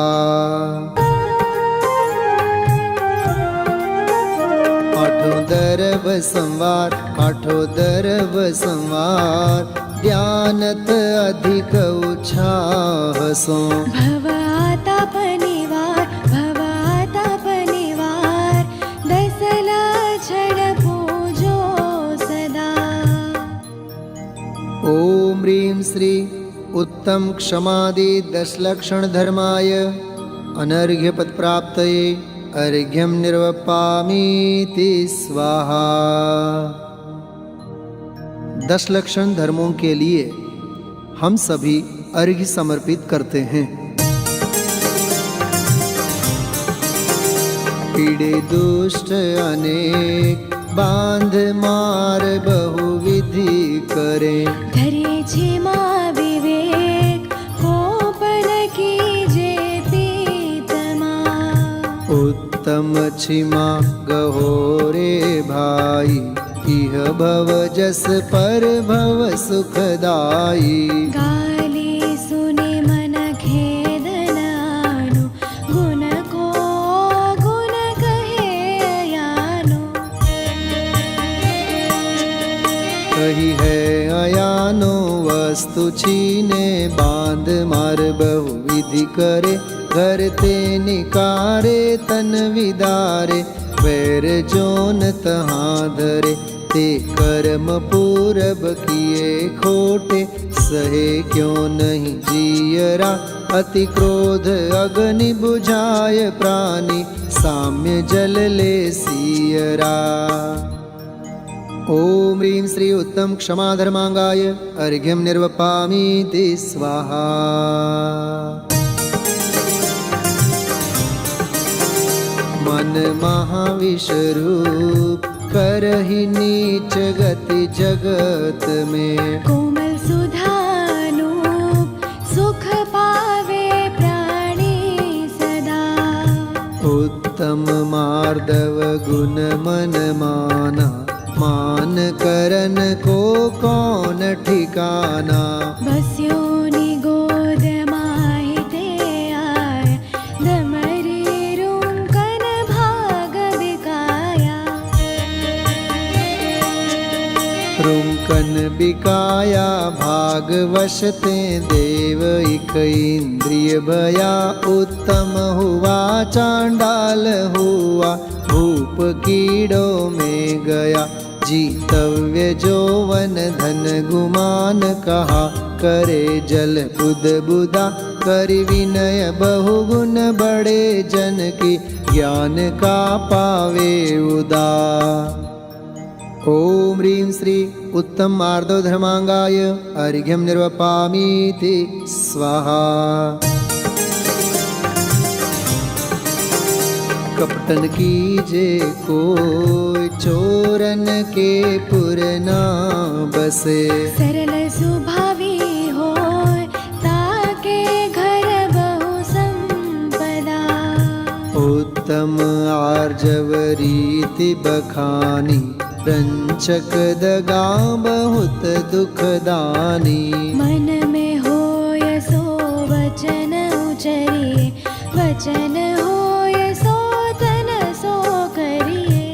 आठों दरव संवार, आठों दरव संवार, ध्यानत अधिक उछाहसो। भवाताप निवार, भवाताप निवार, दसला छड पूजो सदा। ओम ह्रीं श्री उत्तम क्षमादि दशलक्षण धर्माय, अनर्घ्य पद प्राप्तये अर्घ्यं निर्वपामीति स्वाहा। दशलक्षण धर्मों के लिए हम सभी अर्घ्य समर्पित करते हैं। पीड़े दुष्ट अनेक, बांध मार बहुविधि करें। धरे क्षमा विवेक, कोपन कीजे प्रीतमा। उत्तम क्षमा गहोरे भाई, इह भव जस पर भव सुखदाई। गाली सुने मन खेदनानु, गुण को गुण कहे अयानो। कही है अयानो वस्तु छीने, बांध मार बहुविधि करे। घर ते निकारे तन विदारे, पैर जोन तहाँ धरे। ते कर्म पूरब किए खोटे, सहे क्यों नहीं जियरा। अति क्रोध अग्नि बुझाय प्राणी, साम्य जल ले सियरा। ओम ह्रीं श्री उत्तम क्षमा धर्मांगाय, अर्घ्यं निर्वपामीति स्वाहा। मन महाविषरूप, करहि नीच गति जगत में। कोमल सुधानूप, सुख पावे बिकाया भागवश ते देव एक इंद्रिय भया उत्तम हुआ चांडाल हुआ भूप कीड़ो में गया जीतव्य जोवन धन गुमान कहा करे जल बुद बुदा करि विनय बहुगुण बड़े जन की ज्ञान का पावे उदा। ओम ह्रीं श्री उत्तम आर्दव धर्मांगाय अर्घ्यं निर्वपामीति स्वाहा। कपटन कीजे कोई चोरन के पुर ना बसे सरल सुभावी होय ताके घर बहु संपदा। उत्तम आर्जव रीति बखानी रंचक दगा बहुत दुखदानी। मन में होय सो वचन उचरिए वचन होय सो तन सो करिए।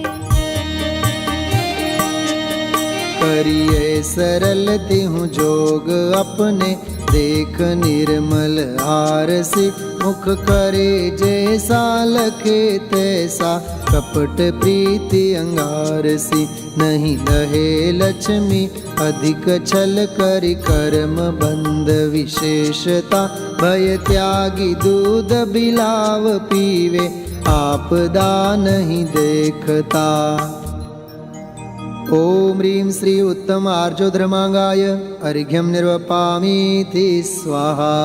करिए सरल तिहु जोग अपने देख निर्मल आरसी मुख करे जैसा लखे तैसा कपट प्रीति अंगारसी। नहीं लहे लक्ष्मी अधिक छल करि कर्म बंध विशेषता भय त्यागी दूध बिलाव पीवे आपदा नहीं देखता। ओम ह्रीं श्री उत्तम आर्जो धर्मांगाय अर्घ्यं निर्वपामीति स्वाहा।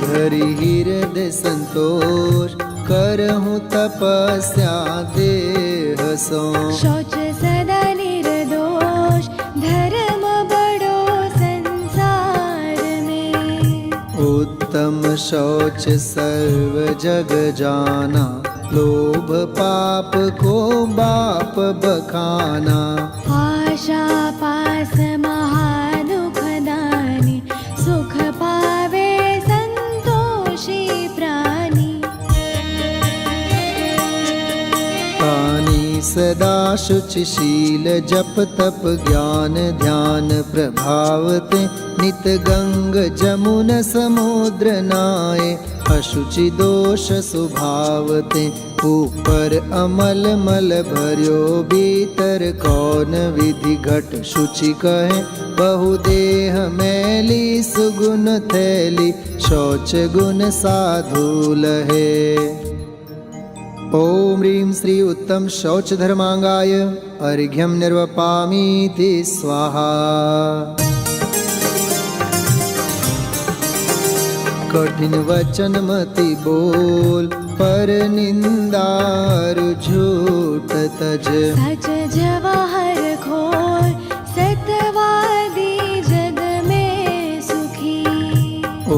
धरि हृदय संतोष करहूँ तपस्या देह सो। शौच सदा निर्दोष धर्म बड़ो संसार में। उत्तम शौच सर्व जग जाना लोभ पाप को बाप बखाना। आशा पास महादुखदानी सुख पावे संतोषी प्राणी। पानी सदा शुचिशील जप तप ज्ञान ध्यान प्रभावते नित गंग जमुन समुद्र नाये अशुचि दोष सुभावते। ऊपर अमल मल भर्यो भीतर कौन विधि घट शुचि कहे बहुदेह मैली सुगुण थैली शौच गुण साधु लहे। ओम ह्रीं श्री उत्तम शौच धर्मांगाय अर्घ्यं निर्वपामीति स्वाहा। कठिन वचन मति बोल पर निंदार झूठ तज। सच जवाहर खोर सत्यवादी जग में सुखी।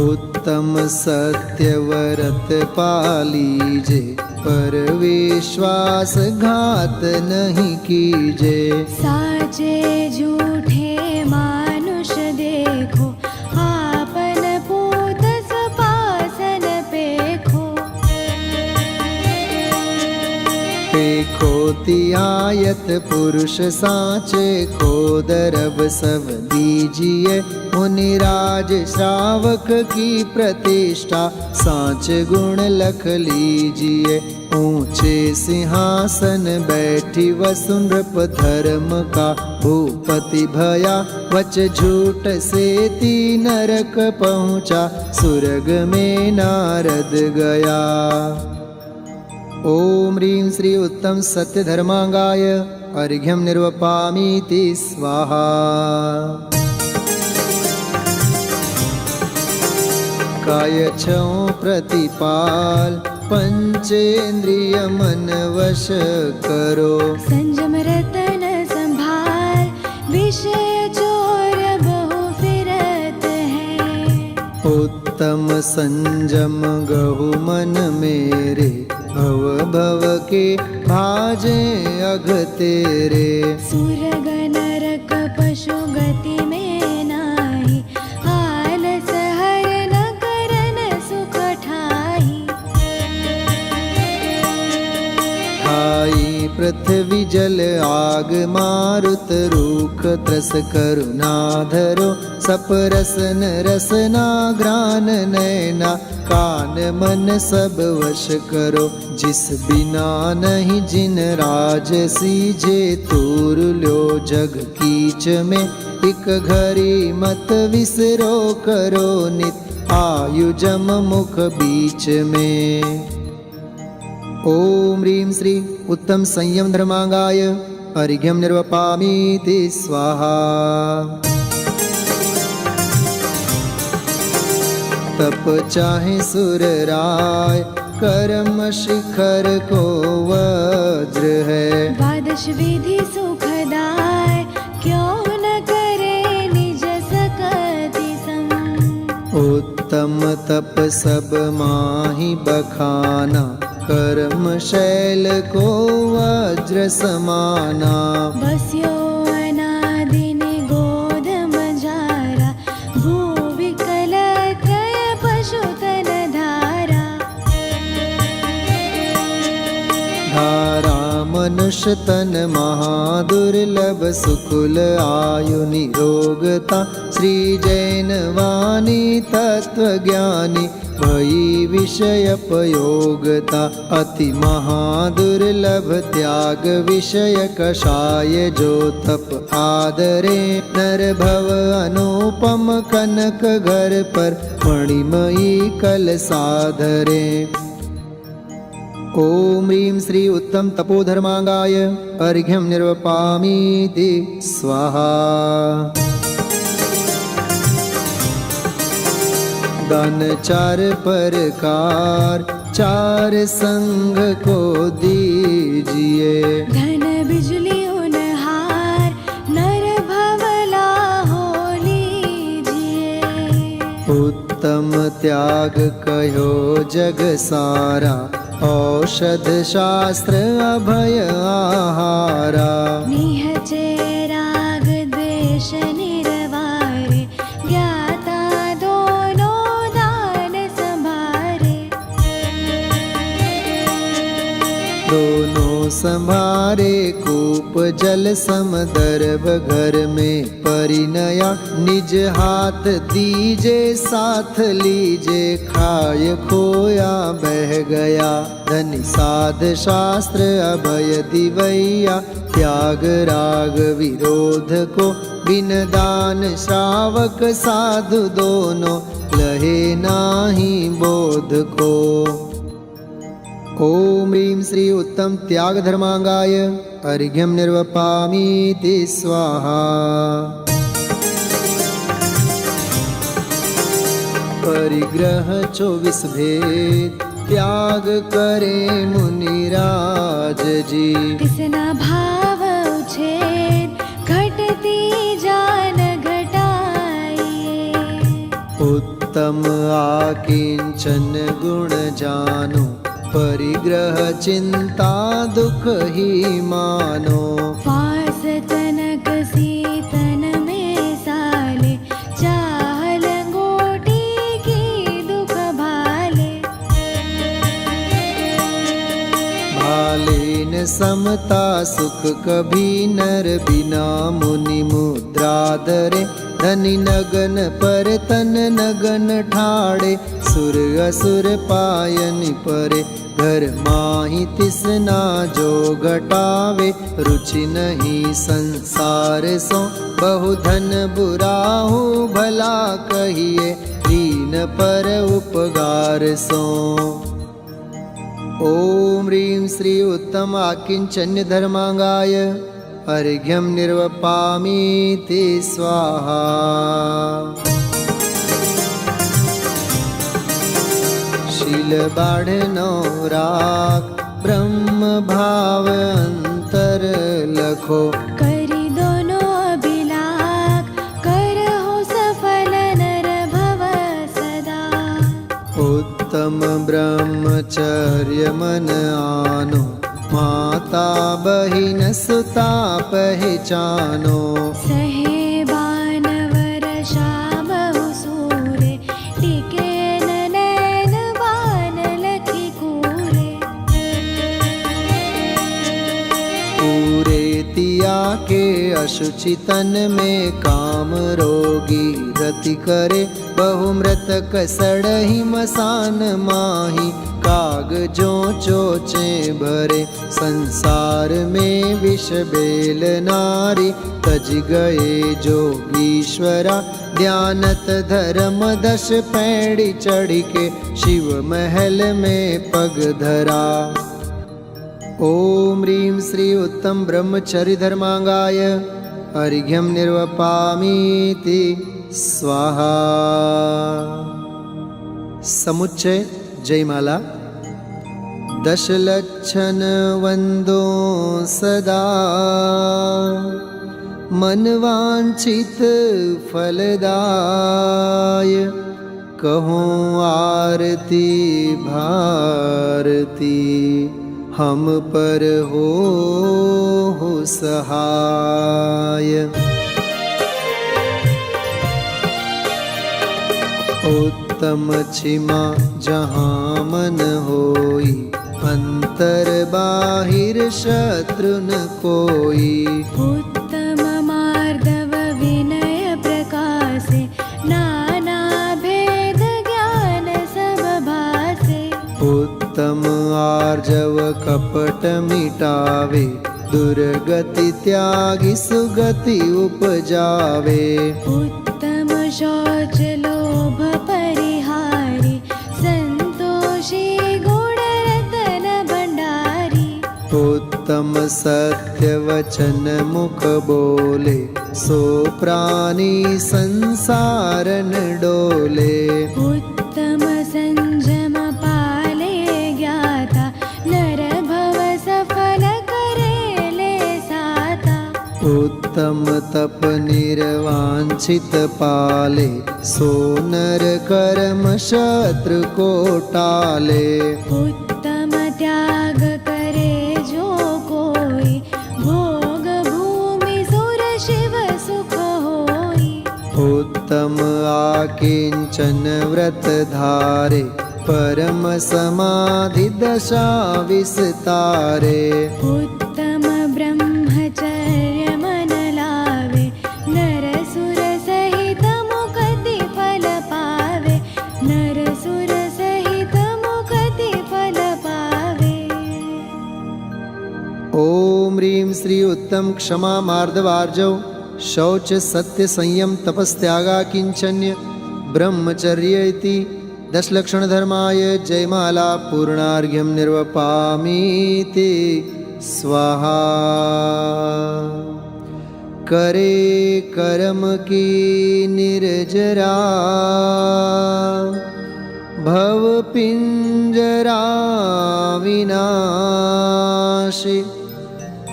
उत्तम सत्य व्रत पालीजे पर विश्वास घात नहीं कीजे। साचे झूठे मानुष देखो आपन पूत सपासन पेखो। पेखो तियायत पुरुष साचे को दरब सब दीजिए। मुनिराज श्रावक की प्रतिष्ठा साच गुण लख लीजिए। ऊंचे सिंहासन बैठी वसुनृप धर्म का भूपति भया। वच झूठ से तीन नरक पहुँचा सुरग में नारद गया। ओम ह्रीं श्री उत्तम सत्य धर्मांगाय अर्घ्यं निर्वपामीति स्वाहा। काय छौ प्रतिपाल पंचेन्द्रिय मन वश करो। संजम रतन संभाल विषय चोर बहु फिरत है। उत्तम संजम गहु मन मेरे भव भव के भाजे अघ तेरे। सुरग नरक पशु गति में नाही आलस हर न करन सुख ठाई। ठाई पृथ्वी जल आग मारुत रूख त्रस करुणा धरो सपरसन रसना ग्रान नैना कान मन सब वश करो जिस बिना नहीं जिन राज सीजे तूर लो जग कीच में एक घड़ी मत विसरो करो नित आयु जम मुख बीच में। ओम ह्रीं श्री उत्तम संयम धर्मांगाय अर्घ्यम निर्वपामीति स्वाहा। तप चाहे सुर राय कर्म शिखर को वज्र है। द्वादश विधि सुखदाय क्यों न करे निज सकति सम। उत्तम तप सब माही बखाना कर्म शैल को वज्र समाना। बस्यो अनादि निगोध मजारा भूवि कल त्रय पशुतन धारा। धारा मनुष्य तन महादुर्लभ सुकुल आयु निरोगता श्री जैन वाणी तत्व ज्ञानी भई विषय पयोगता। अति महादुर्लभ त्याग विषय कषाय जो तप आदरे नर भव अनुपम कनक घर पर मणिमयी कल साधरे। ओम ह्रीं श्री उत्तम तपोधर्मांगाय अर्घ्यम निर्वपामीति स्वाहा। दान चार प्रकार चार संग को दीजिए। धन बिजली उनहार नर भवला हो लीजिए। उत्तम त्याग कहो जग सारा औषध शास्त्र अभय आहारा। निहचे राग द्वेष निरवारे ज्ञाता दोनों दान संभारे। दोनों संभारे कूप जल समदर्भ घर में परिणया। निज हाथ दीजे साथ लीजे खाय खोया बह गया। धनि साध शास्त्र अभय दिवैया त्याग राग विरोध को। बिन दान श्रावक साधु दोनों लहे नाही बोध को। ओम ह्रीं श्री उत्तम त्याग धर्मांगाय अर्घ्यम निर्वपामीति स्वाहा। परिग्रह 24 भेद त्याग करे मुनिराज जी। तिसना भाव उछेद घटती जान घटाइए। उत्तम आकिंचन गुण जानो परिग्रह चिंता दुख ही मानो। फास तनक सीतन में साले चाह लंगोटी की दुख भाले। भालेन समता सुख कभी नर बिना मुनि मुद्रा धरे। धनि नगन पर तन नगन ठाड़े सुर असुर पायन परे। घर माही तिसना जो घटावे रुचि नहीं संसार सो। बहु धन बुराहु भला कहिए दीन पर उपकार सो। ओम ह्रीं श्री उत्तम आकिंचन्य धर्मांगाय अर्घ्यम निर्वपामीति स्वाहा। शील बाढ़नो राख ब्रह्म भाव अंतर लखो। करी दोनों अभिलाख करहो सफल नर भव सदा। उत्तम ब्रह्मचर्य मन आनो माता बहिन सुता पहचानो। सहे बानवर शाबहु सूरे टिके नैन बान लखी कूरे। अशुचि तन में काम रोगी, रति करे बहु मृतक सड़ही मसान माही, कागजों चोचे भरे संसार में विष बेल नारी, तज गए जोगीश्वरा ध्यानत धर्म दश पैड़ी चढ़ के, शिव महल में पग धरा। ओम ह्रीं श्री उत्तम ब्रह्मचर्य धर्मांगाय अर्घ्यं निर्वपामीति स्वाहा। समुच्चय जयमाला। दशलक्षण वंदो सदा, मनवांछित फलदाय, कहूँ आरती भारती, हम पर हो सहाय। उत्तम छिमा जहाँ मन होई, अंतर बाहिर शत्रु न कोई। उत्तम मार्दव विनय प्रकाशे, नाना भेद ज्ञान सब भासे। उत्तम आर्जव कपट मिटावे, दुर्गति त्यागी सुगति उपजावे। उत्तम शौच लोभ परिहारी, संतोषी गुण रतन भंडारी। उत्तम सत्य वचन मुख बोले, सो प्राणी संसार न डोले। उत्तम संयम पाले ज्ञाता, नर भव सफल करे ले साता। उत्तम तप निर्वांछित पाले, सो नर कर्म शत्रु को टाले। उत्तम त्याग करे जो कोई, भोग भूमि सुर शिव सुख होई। उत्तम आकिंचन व्रत धारे, परम समाधि दशा विस्तारे। उत्तम ब्रह्मचर्य मन लावे, नर सुर सहित मुक्ति फल पावे। नर सुर सहित मुक्ति फल पावे। ओम ह्रीं श्री उत्तम क्षमा मार्दवार्जव, शौच सत्य संयम तपस्त्यागा किंचन्य ब्रह्मचर्य इति दशलक्षण धर्माय जयमाला पूर्णार्घ्यं निर्वपामीति स्वाहा। करे कर्म की निर्जरा, भव पिंजरा विनाशी।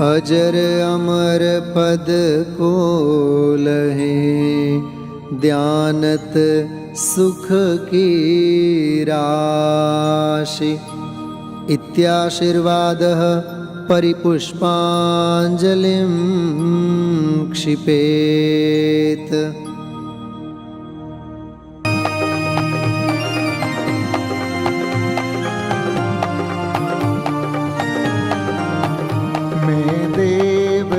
अजर अमर पद को लहे, ध्यानत सुख की राशि। इत्याशीर्वादः परिपुष्पाञ्जलिं क्षिपेत्।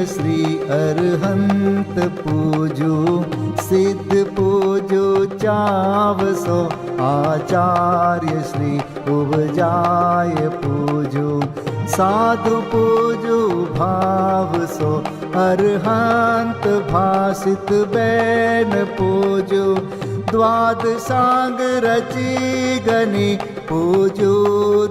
श्री अरहंत पूजो, सिद्ध पूजो चावसो। आचार्य श्री उपजाय पूजो, साधु पूजो भाव सो। अरहंत भाषित बैन पूजो, द्वादशांग रची गनी पूजो।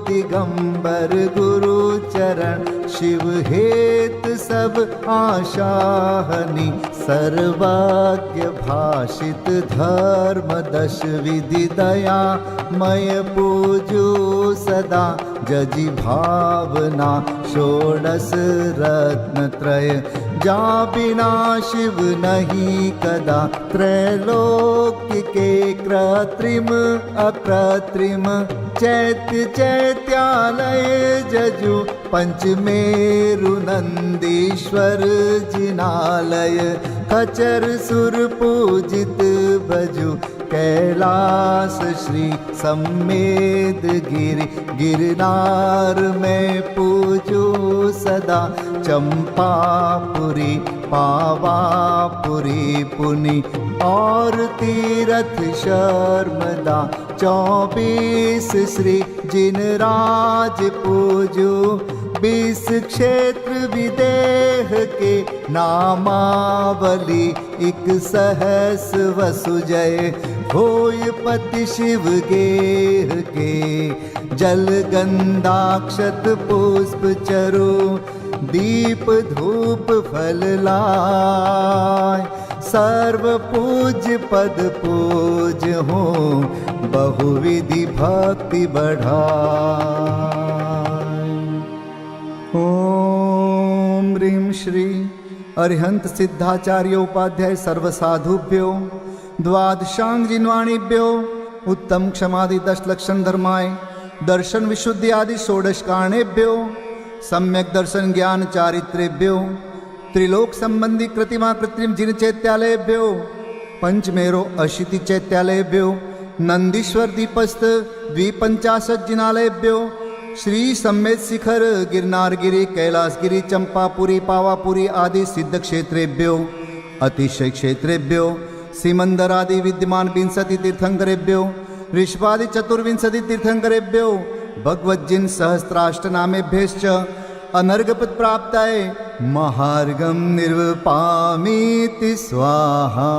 दिगंबर गुरु चरण, शिव हेत सब आशाहनी। सर्वज्ञ भाषित धर्म दश विधि दया मय पूजो सदा। जजि भावना षोडश रत्न त्रय, जा बिना शिव नहीं कदा। त्रैलोक्य के कृत्रिम अकृत्रिम, चैत्य चैत्यालय जजु। पंचमेरु नंदीश्वर जिनालय, खचर सुर पूजित भजु। कैलास श्री सम्मेद गिरि गिरनार में पूजो सदा चंपापुरी पावापुरी पुनि और तीरथ शर्मदा 24 श्री जिनराज पूजो 20 क्षेत्र विदेह के नामावली 1 सहस वसुजय होय पति शिव गेह के जल गंधाक्षत पुष्प चरो दीप धूप फल लाय सर्व पूज्य पद पूज हो बहुविधि भक्ति बढ़ाय। ओम ह्रीं श्री अरिहंत सिद्धाचार्य उपाध्याय सर्वसाधुभ्यो द्वादशांग जिन्वाणीभ्यो उत्तम क्षमादि 10 लक्षण धर्माय दर्शन विशुद्धि आदि 16 कारणेभ्यो सम्यक दर्शन ज्ञान चारित्रेभ्यो त्रिलोक संबंधी कृतिमा कृत्रिम जिन चैत्यालयभ्यो पंचमेरो अशीति चैत्यालयभ्यो नंदीश्वर दीपस्थ 250 जिनालयभ्यो श्री सम्मेद शिखर गिरनारगिरी कैलासगिरी चंपापुरी पावापुरी आदि सिद्ध क्षेत्रेभ्यो अतिशय क्षेत्रेभ्यो सीमंदर आदि विद्यमान 20 तीर्थंकरेभ्यो ऋषभादि 24 तीर्थंकरेभ्यो भगवज्जिन सहस्राष्टनामेभ्यश्च अनर्घपद प्राप्ताय महार्गम निर्वपामीति स्वाहा।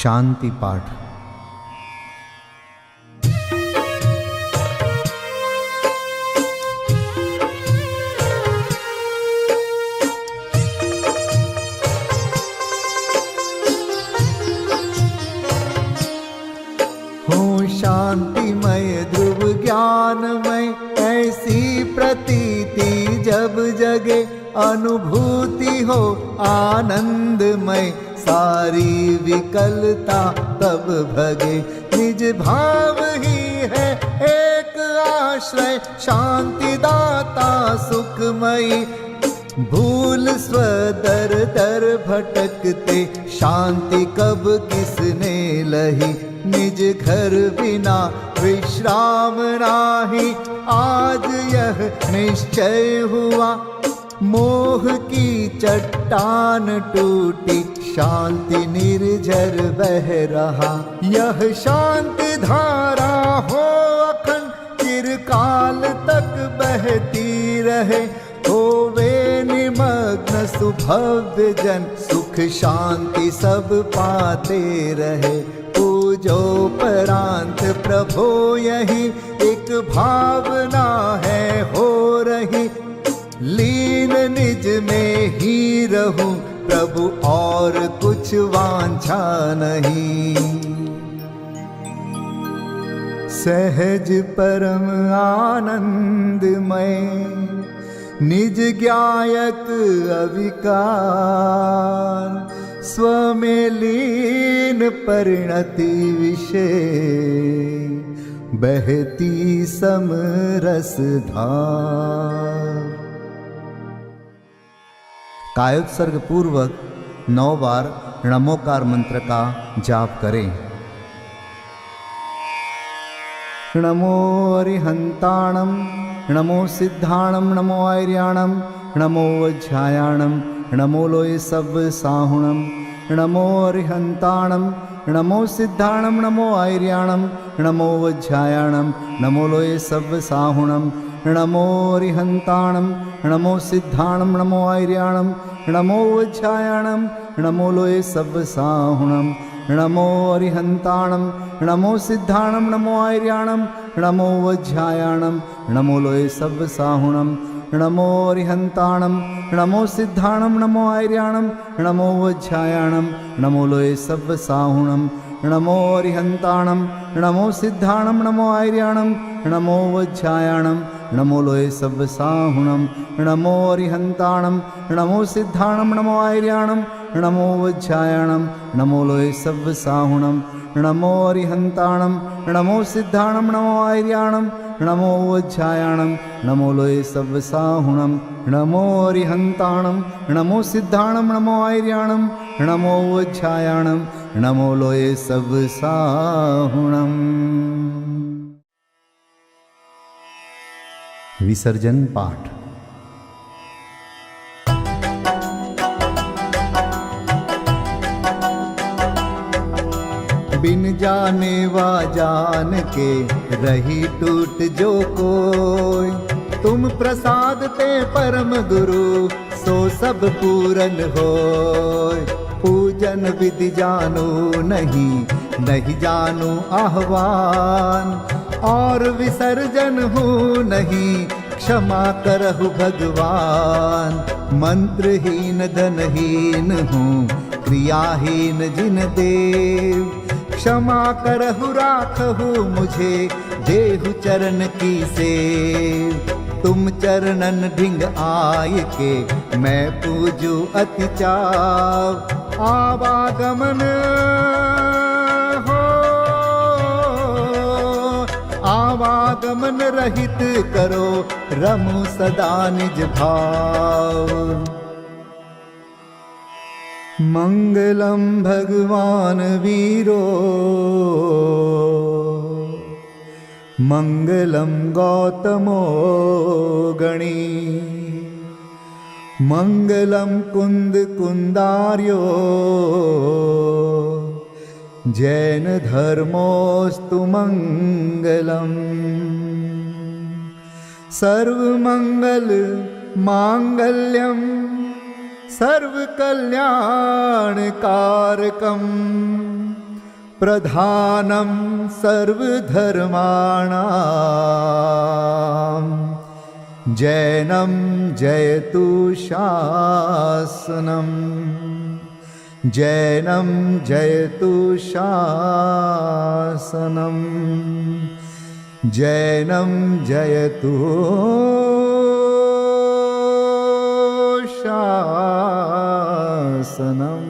शांति पाठ। शांतिमय ध्रुव ज्ञानमय ऐसी प्रतीति जब जगे अनुभूति हो आनंदमय सारी विकलता तब भगे निज भाव ही है एक आश्रय शांति दाता सुखमयी भूल स्वदर दर भटकते शांति कब किसने लही निज घर बिना विश्राम नाही आज यह निश्चय हुआ मोह की चट्टान टूटी शांति निर्झर बह रहा यह शांति धारा हो अखंड चिरकाल तक बहती रहे होवे निमग्न सुभव्य जन सुख शांति सब पाते रहे पूजो परांत प्रभो यही एक भावना है हो रही लीन निज में ही रहूं प्रभु और कुछ वांछा नहीं सहज परम आनंदमय निज ज्ञायक अविकार स्वमें लीन परिणति विषय बहती समरस धार। कायोत्सर्ग पूर्वक 9 बार नमोकार मंत्र का जाप करें। नमो अरिहंताणं नमो सिद्धाणं नमो आर्याणं नमो वज्रायाणं नमो लोय सव्व साहुणं नमो अरिहंताणं नमो सिद्धाणं नमो आर्याणं नमो वज्रायाणं नमो लोय सव्व साहुणं नमो अरिहंताणं नमो सिद्धाणं नमो आर्याणं नमो वज्रायाणं नमो लोय सव्व साहुणं नमो अरिहंताणं नमो सिद्धाणं नमो आर्याणं नमो वज्रायाणं नमो लोय सव्व साहुणं नमो अरिहंताणं नमो सिद्धाणं नमो आर्याणं नमो वज्रायाणं नमो लोय सव्व साहुणं नमो अरिहंताणं नमो सिद्धाणं नमो आर्याणं नमो वज्रायाणं नमो लोय सव्व साहुणं नमो अरिहंताणं नमो सिद्धाणं नमो आर्याणं नमो वज्रायाणं नमो लोय सव्व साहुणं नमो अरिहंताणं नमो सिद्धाणं नमो आर्याणं नमो वज्रायणं नमो लोये सव्वसाहुणं नमो अरिहन्ताणं नमो सिद्धाणं नमो आर्याणं नमो वज्रायणं नमो लोये सव्वसाहुणम्। विसर्जन पाठ। बिन जाने वा जान के रही टूट जो कोई, तुम प्रसाद ते परम गुरु सो सब पूरन होय। पूजन विधि जानो नहीं, नहीं जानो आह्वान, और विसर्जन हूँ नहीं, क्षमा करहु भगवान। मंत्रहीन धनहीन हूँ, क्रियाहीन जिन देव, क्षमा करहु राखहु मुझे, देहु चरण की सेव। तुम चरणन ढिंग आय के, मैं पूजू अति चाव। आवागमन हो, आवागमन रहित करो, रमु सदा निज भाव। मंगलम भगवान वीरो, मंगलम गौतमो गणी, मंगलम कुंद कुंदार्यो, जैन धर्मोस्तु मंगलम। सर्वमंगल मांगल्यम सर्वकल्याणकारकं, प्रधानं सर्वधर्माणां, जैनं जयतु शासनं, जैनं जयतु शासनं, जैनं जयतु शासनम्।